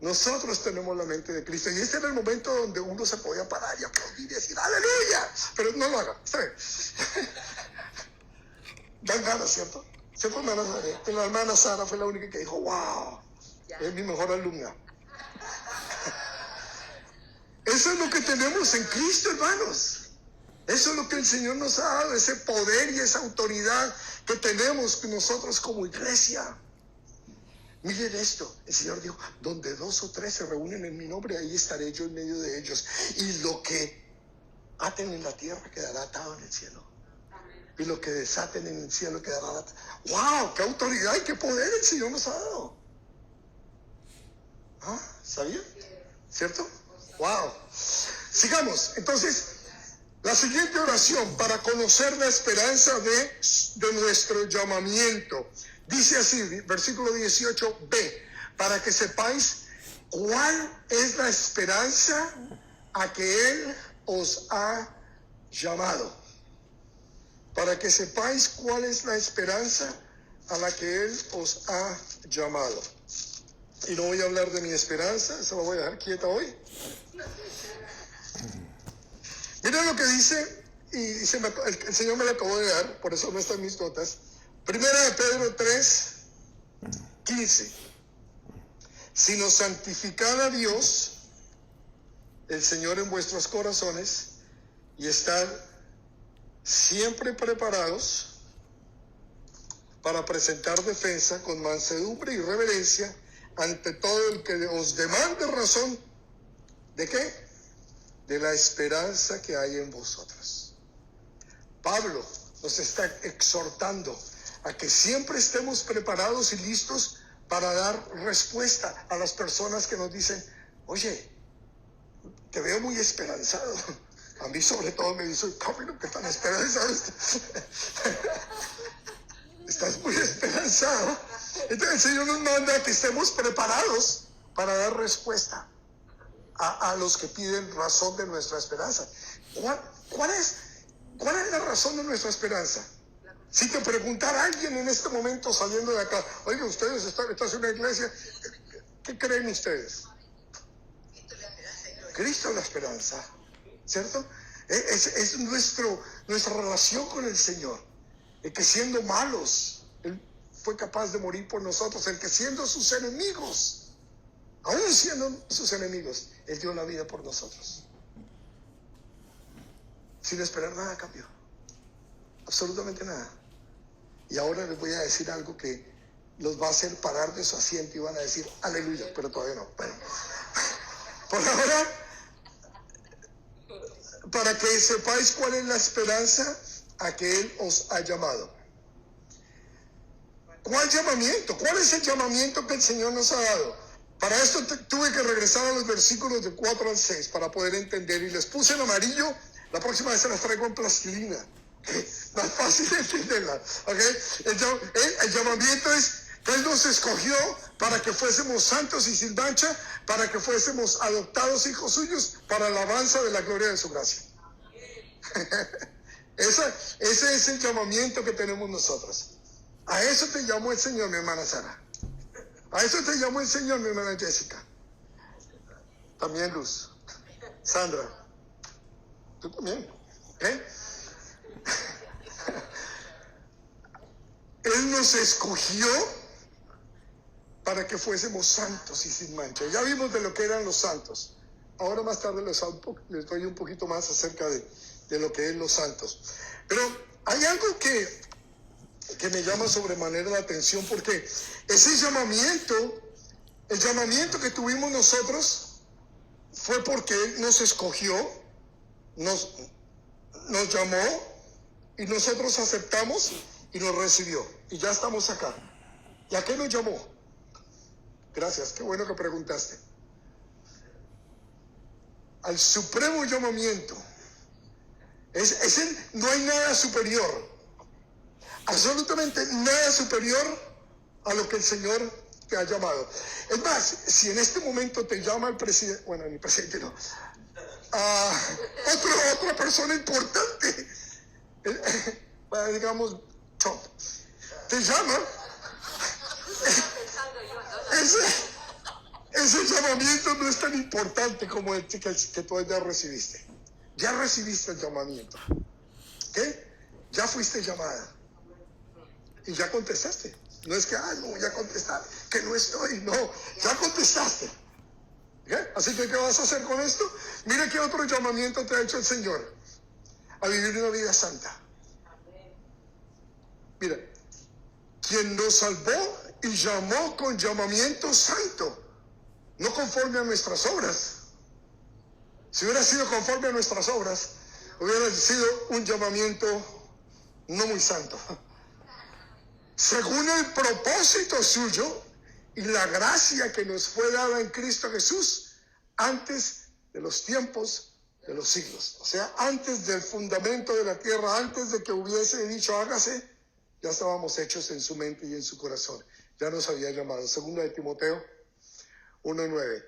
Nosotros tenemos la mente de Cristo. Y este era el momento donde uno se podía parar y aplaudir y decir aleluya, pero no lo haga, está bien. Dan ganas, ¿cierto? Siempre la hermana Sara fue la única que dijo wow, es mi mejor alumna. Eso es lo que tenemos en Cristo, hermanos. Eso es lo que el Señor nos ha dado, ese poder y esa autoridad que tenemos nosotros como iglesia. Miren esto, el Señor dijo, donde 2 o 3 se reúnen en mi nombre, ahí estaré yo en medio de ellos. Y lo que aten en la tierra quedará atado en el cielo. Y lo que desaten en el cielo quedará atado. ¡Wow! ¡Qué autoridad y qué poder el Señor nos ha dado! ¿Ah? ¿Sabían? ¿Cierto? ¡Wow! Sigamos. Entonces, la siguiente oración para conocer la esperanza de nuestro llamamiento. Dice así, versículo 18b, para que sepáis cuál es la esperanza a que Él os ha llamado. Para que sepáis cuál es la esperanza a la que Él os ha llamado. Y no voy a hablar de mi esperanza, eso lo voy a dejar quieta hoy. Miren lo que dice, y el Señor me lo acabó de dar, por eso no está en mis notas. Primera de Pedro 3:15. Sino santificad a Dios, el Señor, en vuestros corazones, y estad siempre preparados para presentar defensa con mansedumbre y reverencia ante todo el que os demande razón. ¿De qué? De la esperanza que hay en vosotros. Pablo nos está exhortando a que siempre estemos preparados y listos para dar respuesta a las personas que nos dicen: oye, te veo muy esperanzado. A mí sobre todo me dice: Camilo, ¿qué tan esperanzado estás? Estás muy esperanzado. Entonces el Señor nos manda a que estemos preparados para dar respuesta a los que piden razón de nuestra esperanza. ¿Cuál es la razón de nuestra esperanza? Si te preguntara alguien en este momento saliendo de acá: oye, ustedes están en una iglesia, ¿qué creen ustedes? Cristo es la esperanza, ¿cierto? Es nuestra relación con el Señor. El que siendo malos, Él fue capaz de morir por nosotros. El que siendo sus enemigos, aún siendo sus enemigos, Él dio la vida por nosotros, sin esperar nada a cambio, absolutamente nada. Y ahora les voy a decir algo que los va a hacer parar de su asiento y van a decir aleluya, pero todavía no. Bueno, por ahora, para que sepáis cuál es la esperanza a que Él os ha llamado. ¿Cuál llamamiento? ¿Cuál es el llamamiento que el Señor nos ha dado? Para esto tuve que regresar a los versículos de 4 al 6 para poder entender, y les puse en amarillo. La próxima vez se las traigo en plastilina, más fácil de entenderla, ¿okay? El llamamiento es que Él nos escogió para que fuésemos santos y sin mancha, para que fuésemos adoptados hijos suyos para la alabanza de la gloria de su gracia. Ese es el llamamiento que tenemos nosotros. A eso te llamó el Señor, mi hermana Sara. A eso te llamó el Señor, mi hermana Jessica. También Luz. Sandra. Tú también. Él nos escogió para que fuésemos santos y sin mancha. Ya vimos de lo que eran los santos. Ahora más tarde les doy un poquito más acerca de lo que es los santos. Pero hay algo que me llama sobremanera la atención, porque ese llamamiento, el llamamiento que tuvimos nosotros, fue porque Él nos escogió, nos llamó, y nosotros aceptamos y nos recibió. Y ya estamos acá. ¿Y a qué nos llamó? Gracias, qué bueno que preguntaste. Al supremo llamamiento. No hay nada superior, absolutamente nada superior a lo que el Señor te ha llamado. Es más, si en este momento te llama el presidente, bueno, el presidente no, otra persona importante, digamos Trump, te llama, ese llamamiento no es tan importante como el que tú ya recibiste. Ya recibiste el llamamiento. ¿Qué? Ya fuiste llamada. Y ya contestaste. No es que, no, ya contestaste, que no estoy. No, ya contestaste. ¿Qué? Así que, ¿qué vas a hacer con esto? Mira qué otro llamamiento te ha hecho el Señor. A vivir una vida santa. Mira, quien nos salvó y llamó con llamamiento santo, no conforme a nuestras obras. Si hubiera sido conforme a nuestras obras, hubiera sido un llamamiento no muy santo. Según el propósito suyo y la gracia que nos fue dada en Cristo Jesús antes de los tiempos de los siglos. O sea, antes del fundamento de la tierra, antes de que hubiese dicho hágase, ya estábamos hechos en su mente y en su corazón. Ya nos había llamado. Segunda de Timoteo 1:9.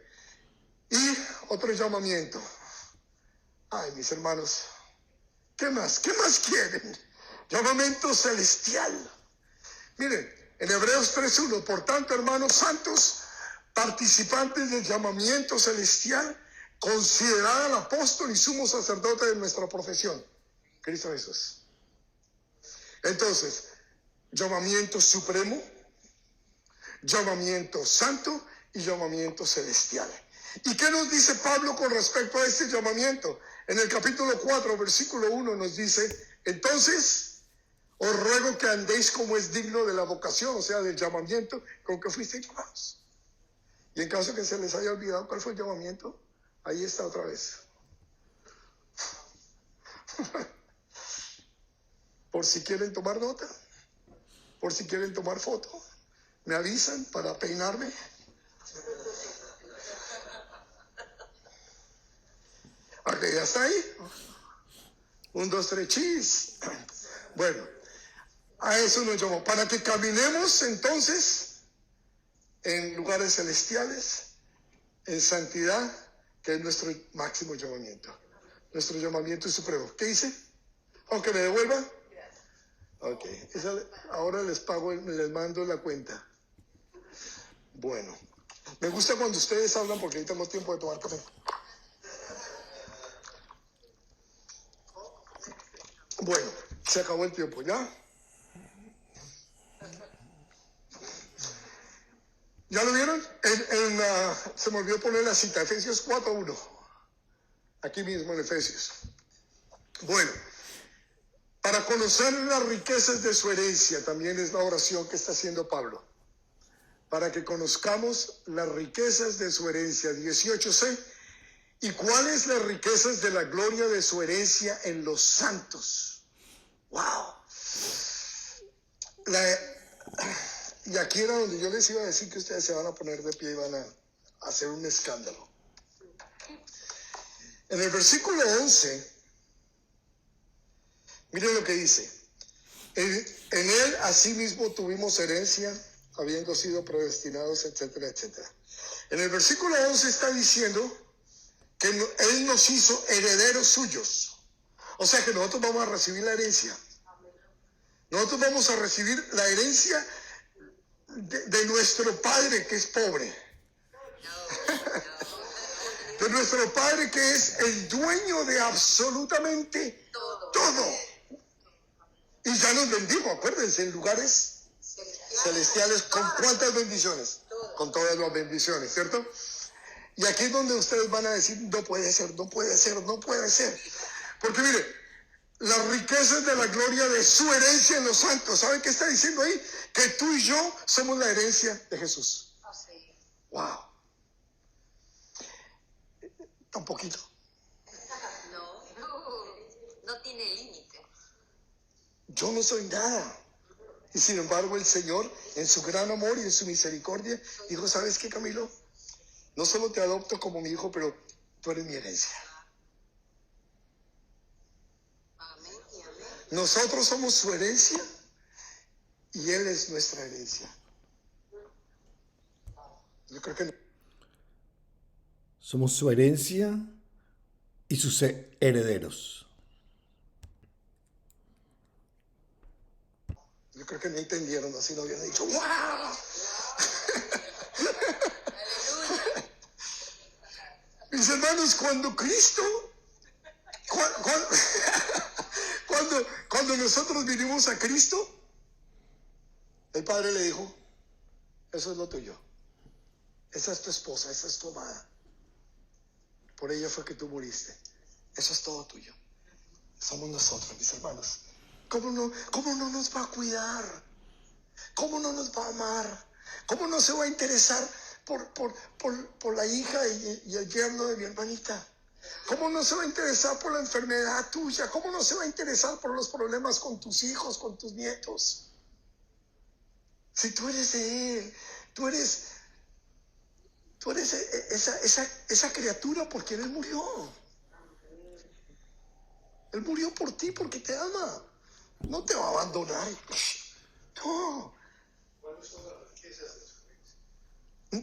Y otro llamamiento. Ay, mis hermanos, ¿qué más? ¿Qué más quieren? Llamamiento celestial. Miren, en Hebreos 3:1, por tanto, hermanos santos, participantes del llamamiento celestial considerada el apóstol y sumo sacerdote de nuestra profesión, Cristo Jesús. Entonces, llamamiento supremo, llamamiento santo y llamamiento celestial. ¿Y qué nos dice Pablo con respecto a este llamamiento? En el capítulo 4, versículo 1 nos dice: entonces os ruego que andéis como es digno de la vocación, o sea, del llamamiento con que fuisteis llamados. Y en caso que se les haya olvidado cuál fue el llamamiento, ahí está otra vez. Por si quieren tomar nota, por si quieren tomar foto, me avisan para peinarme. Ok, ya está ahí. 1, 2, 3, cheese. Bueno, a eso nos llamó. Para que caminemos entonces en lugares celestiales, en santidad, que es nuestro máximo llamamiento. Nuestro llamamiento supremo. ¿Qué hice? ¿Aunque me devuelvan? Ok, ahora les pago, les mando la cuenta. Bueno, me gusta cuando ustedes hablan porque ahí tengo tiempo de tomar café. Bueno, se acabó el tiempo, ¿ya? ¿Ya lo vieron? Se me olvidó poner la cita, Efesios 4:1. Aquí mismo en Efesios. Bueno, para conocer las riquezas de su herencia, también es la oración que está haciendo Pablo. Para que conozcamos las riquezas de su herencia, 18c. ¿Y cuáles las riquezas de la gloria de su herencia en los santos? ¡Wow! Y aquí era donde yo les iba a decir que ustedes se van a poner de pie y van a hacer un escándalo. En el versículo 11, miren lo que dice. En él asimismo tuvimos herencia, habiendo sido predestinados, etcétera, etcétera. En el versículo 11 está diciendo que él nos hizo herederos suyos. O sea que nosotros vamos a recibir la herencia. Nosotros vamos a recibir la herencia de nuestro Padre que es pobre. De nuestro Padre que es el dueño de absolutamente todo. Y ya nos bendijo, acuérdense, en lugares celestiales. ¿Con cuántas bendiciones? Con todas las bendiciones, ¿cierto? Y aquí es donde ustedes van a decir: no puede ser, no puede ser, no puede ser. Porque mire, las riquezas de la gloria de su herencia en los santos. ¿Saben qué está diciendo ahí? Que tú y yo somos la herencia de Jesús. Wow. Un poquito. No tiene límite. Yo no soy nada. Y sin embargo el Señor, en su gran amor y en su misericordia, dijo: ¿sabes qué, Camilo? No solo te adopto como mi hijo, pero tú eres mi herencia. Amén y amén. Nosotros somos su herencia y Él es nuestra herencia. Yo creo que no. Somos su herencia y sus herederos. Yo creo que no entendieron, así no habían dicho ¡wow! Mis hermanos, cuando Cristo, cuando nosotros vinimos a Cristo, el Padre le dijo: eso es lo tuyo, esa es tu esposa, esa es tu amada, por ella fue que tú muriste, eso es todo tuyo. Somos nosotros, mis hermanos. ¿Cómo no nos va a cuidar? ¿Cómo no nos va a amar? ¿Cómo no se va a interesar por la hija y el yerno de mi hermanita? ¿Cómo no se va a interesar por la enfermedad tuya? ¿Cómo no se va a interesar por los problemas con tus hijos, con tus nietos? Si tú eres de Él, tú eres esa criatura por quien Él murió. Él murió por ti porque te ama. No te va a abandonar. No.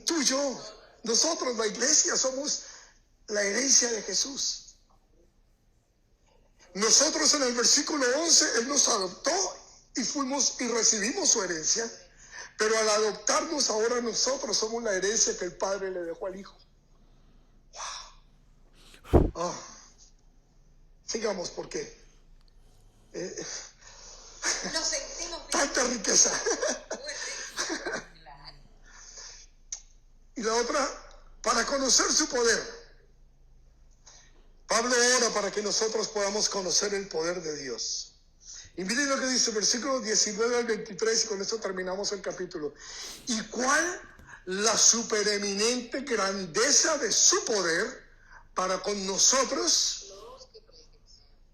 Tú y yo, nosotros, la iglesia, somos la herencia de Jesús. Nosotros en el versículo 11, Él nos adoptó y recibimos su herencia. Pero al adoptarnos ahora nosotros somos la herencia que el Padre le dejó al Hijo. Wow. Sigamos, porque Nos sentimos bien. tanta riqueza. Muy rico. Claro. Y la otra, para conocer su poder. Pablo ora para que nosotros podamos conocer el poder de Dios. Y miren lo que dice, versículos 19 al 23, y con esto terminamos el capítulo. ¿Y cuál la supereminente grandeza de su poder para con nosotros,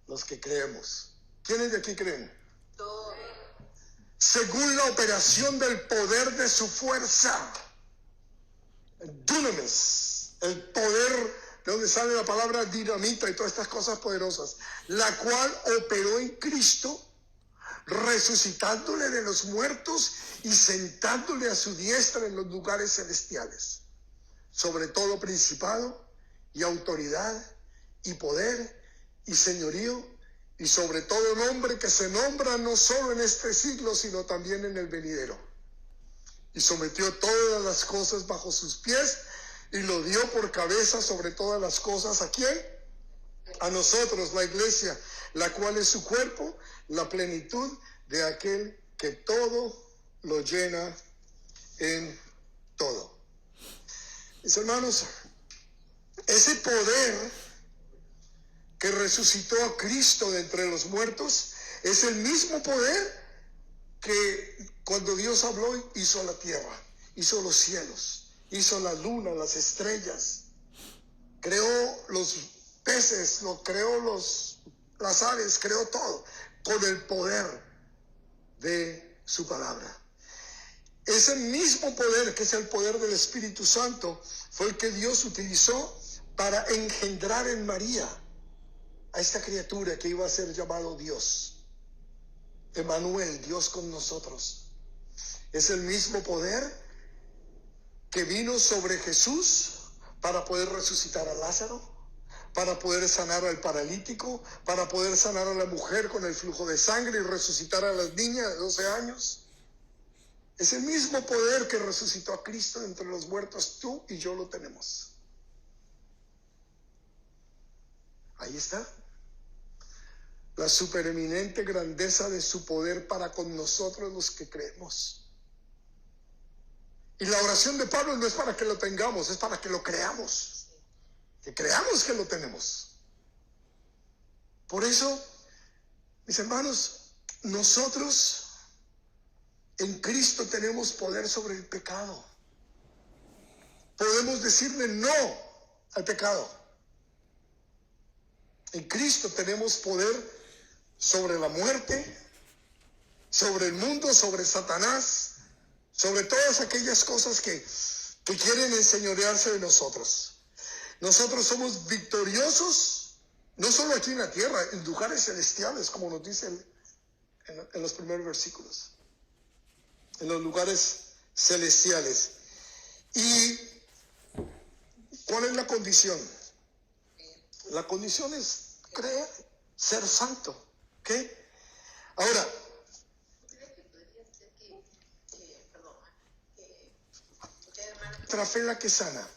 los que creemos? ¿Quiénes de aquí creen? Todo. Según la operación del poder de su fuerza. Dunamis, el poder de donde sale la palabra dinamita y todas estas cosas poderosas, la cual operó en Cristo, resucitándole de los muertos y sentándole a su diestra en los lugares celestiales, sobre todo principado y autoridad y poder y señorío, y sobre todo nombre que se nombra no solo en este siglo, sino también en el venidero. Y sometió todas las cosas bajo sus pies y lo dio por cabeza sobre todas las cosas. ¿A quién? A nosotros, la iglesia, la cual es su cuerpo, la plenitud de aquel que todo lo llena en todo. Mis hermanos, ese poder que resucitó a Cristo de entre los muertos es el mismo poder que cuando Dios habló hizo la tierra, hizo los cielos, hizo la luna, las estrellas, creó los peces, creó las aves, creó todo con el poder de su palabra. Ese mismo poder, que es el poder del Espíritu Santo, fue el que Dios utilizó para engendrar en María a esta criatura que iba a ser llamado Dios, Emmanuel, Dios con nosotros. Es el mismo poder que vino sobre Jesús para poder resucitar a Lázaro, para poder sanar al paralítico, para poder sanar a la mujer con el flujo de sangre y resucitar a las niñas de 12 años. Es el mismo poder que resucitó a Cristo entre los muertos. Tú y yo lo tenemos. Ahí está. La supereminente grandeza de su poder para con nosotros los que creemos. Y la oración de Pablo no es para que lo tengamos, es para que lo creamos. Que creamos que lo tenemos. Por eso, mis hermanos, nosotros en Cristo tenemos poder sobre el pecado. Podemos decirle no al pecado. En Cristo tenemos poder sobre la muerte, sobre el mundo, sobre Satanás, sobre todas aquellas cosas que quieren enseñorearse de nosotros. Nosotros somos victoriosos, no solo aquí en la tierra, en lugares celestiales, como nos dice en los primeros versículos. En los lugares celestiales. ¿Y cuál es la condición? La condición es creer, ser santo. ¿Ok? Ahora, nuestra fe la que sana.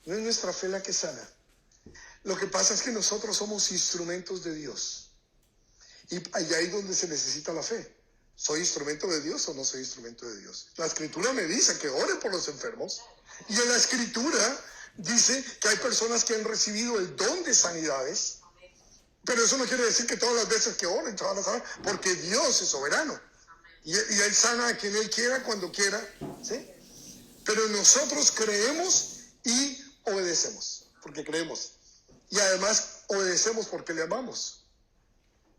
No es nuestra fe la que sana. Lo que pasa es que nosotros somos instrumentos de Dios. Y allá es donde se necesita la fe. ¿Soy instrumento de Dios o no soy instrumento de Dios? La Escritura me dice que ore por los enfermos. Y en la Escritura dice que hay personas que han recibido el don de sanidades. Pero eso no quiere decir que todas las veces que oren te van a sanar, porque Dios es soberano. Y Él sana a quien Él quiera, cuando quiera. ¿Sí? Pero nosotros creemos y obedecemos, porque creemos. Y además obedecemos porque le amamos.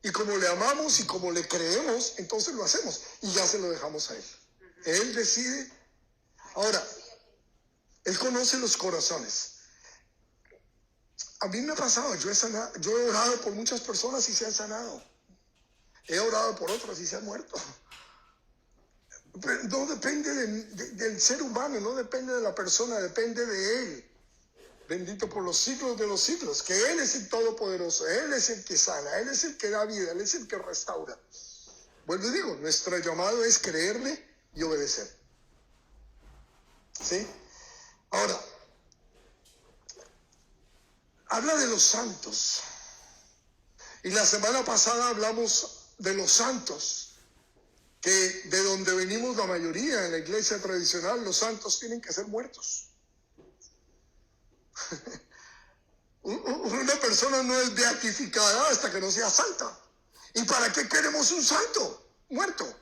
Y como le amamos y como le creemos, entonces lo hacemos. Y ya se lo dejamos a Él. Él decide. Ahora, Él conoce los corazones. A mí me ha pasado, yo he orado por muchas personas y se han sanado. He orado por otras y se han muerto. Pero no depende del ser humano, no depende de la persona, depende de Él. Bendito por los siglos de los siglos, que Él es el Todopoderoso, Él es el que sana, Él es el que da vida, Él es el que restaura. Vuelvo y digo, nuestro llamado es creerle y obedecer. ¿Sí? Ahora, habla de los santos. Y la semana pasada hablamos de los santos, que de donde venimos la mayoría en la iglesia tradicional, los santos tienen que ser muertos. Una persona no es beatificada hasta que no sea santa. ¿Y para qué queremos un santo? Muerto.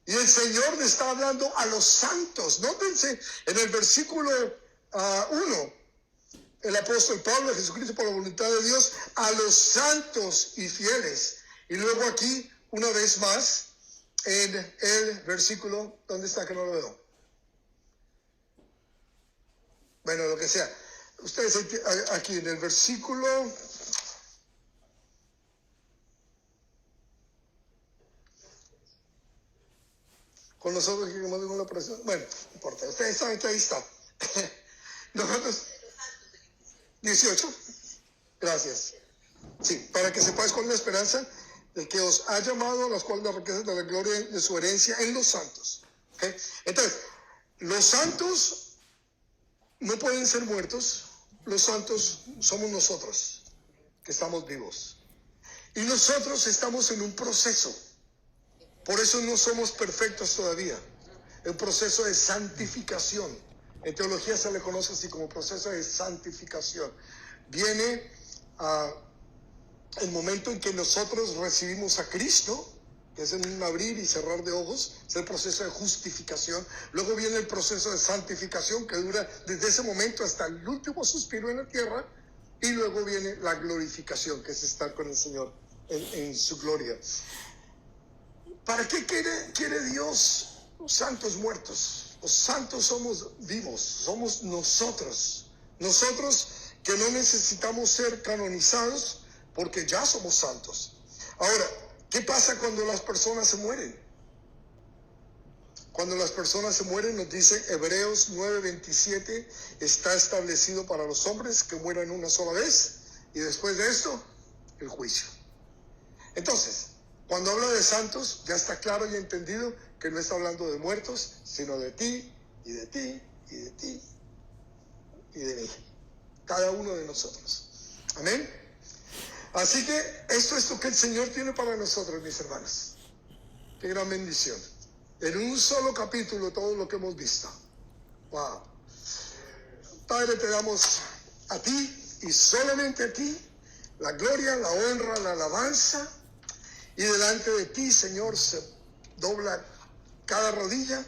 Y el Señor le está hablando a los santos. Nótense en el versículo 1, el apóstol Pablo, Jesucristo por la voluntad de Dios, a los santos y fieles. Y luego aquí, una vez más, en el versículo, ¿dónde está que no lo veo? Bueno, lo que sea. Ustedes aquí en el versículo... Con nosotros que hemos con la presión. Bueno, no importa. Ustedes saben que ahí está. Nosotros... 18. Gracias. Sí, para que sepáis con la esperanza de que os ha llamado a las cuales las riquezas de la gloria de su herencia en los santos. ¿Okay? Entonces, los santos no pueden ser muertos. Los santos somos nosotros, que estamos vivos. Y nosotros estamos en un proceso. Por eso no somos perfectos todavía. El proceso de santificación. En teología se le conoce así como proceso de santificación. Viene el momento en que nosotros recibimos a Cristo, que es en un abrir y cerrar de ojos, es el proceso de justificación. Luego viene el proceso de santificación, que dura desde ese momento hasta el último suspiro en la tierra. Y luego viene la glorificación, que es estar con el Señor en su gloria. ¿Para qué quiere Dios santos muertos? Los santos somos vivos, somos nosotros. Nosotros que no necesitamos ser canonizados porque ya somos santos. Ahora, ¿qué pasa cuando las personas se mueren? Cuando las personas se mueren, nos dice Hebreos 9:27, está establecido para los hombres que mueran una sola vez y después de esto, el juicio. Entonces, cuando habla de santos, ya está claro y entendido que no está hablando de muertos, sino de ti, y de ti, y de ti, y de mí. Cada uno de nosotros. Amén. Así que esto es lo que el Señor tiene para nosotros, mis hermanos. Qué gran bendición. En un solo capítulo todo lo que hemos visto. Wow. Padre, te damos a ti y solamente a ti la gloria, la honra, la alabanza. Y delante de ti, Señor, se dobla cada rodilla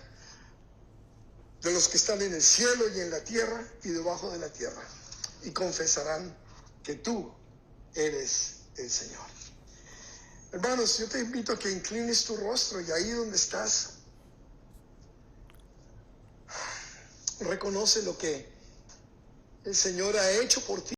de los que están en el cielo y en la tierra y debajo de la tierra. Y confesarán que tú eres el Señor. Hermanos, yo te invito a que inclines tu rostro y ahí donde estás, reconoce lo que el Señor ha hecho por ti.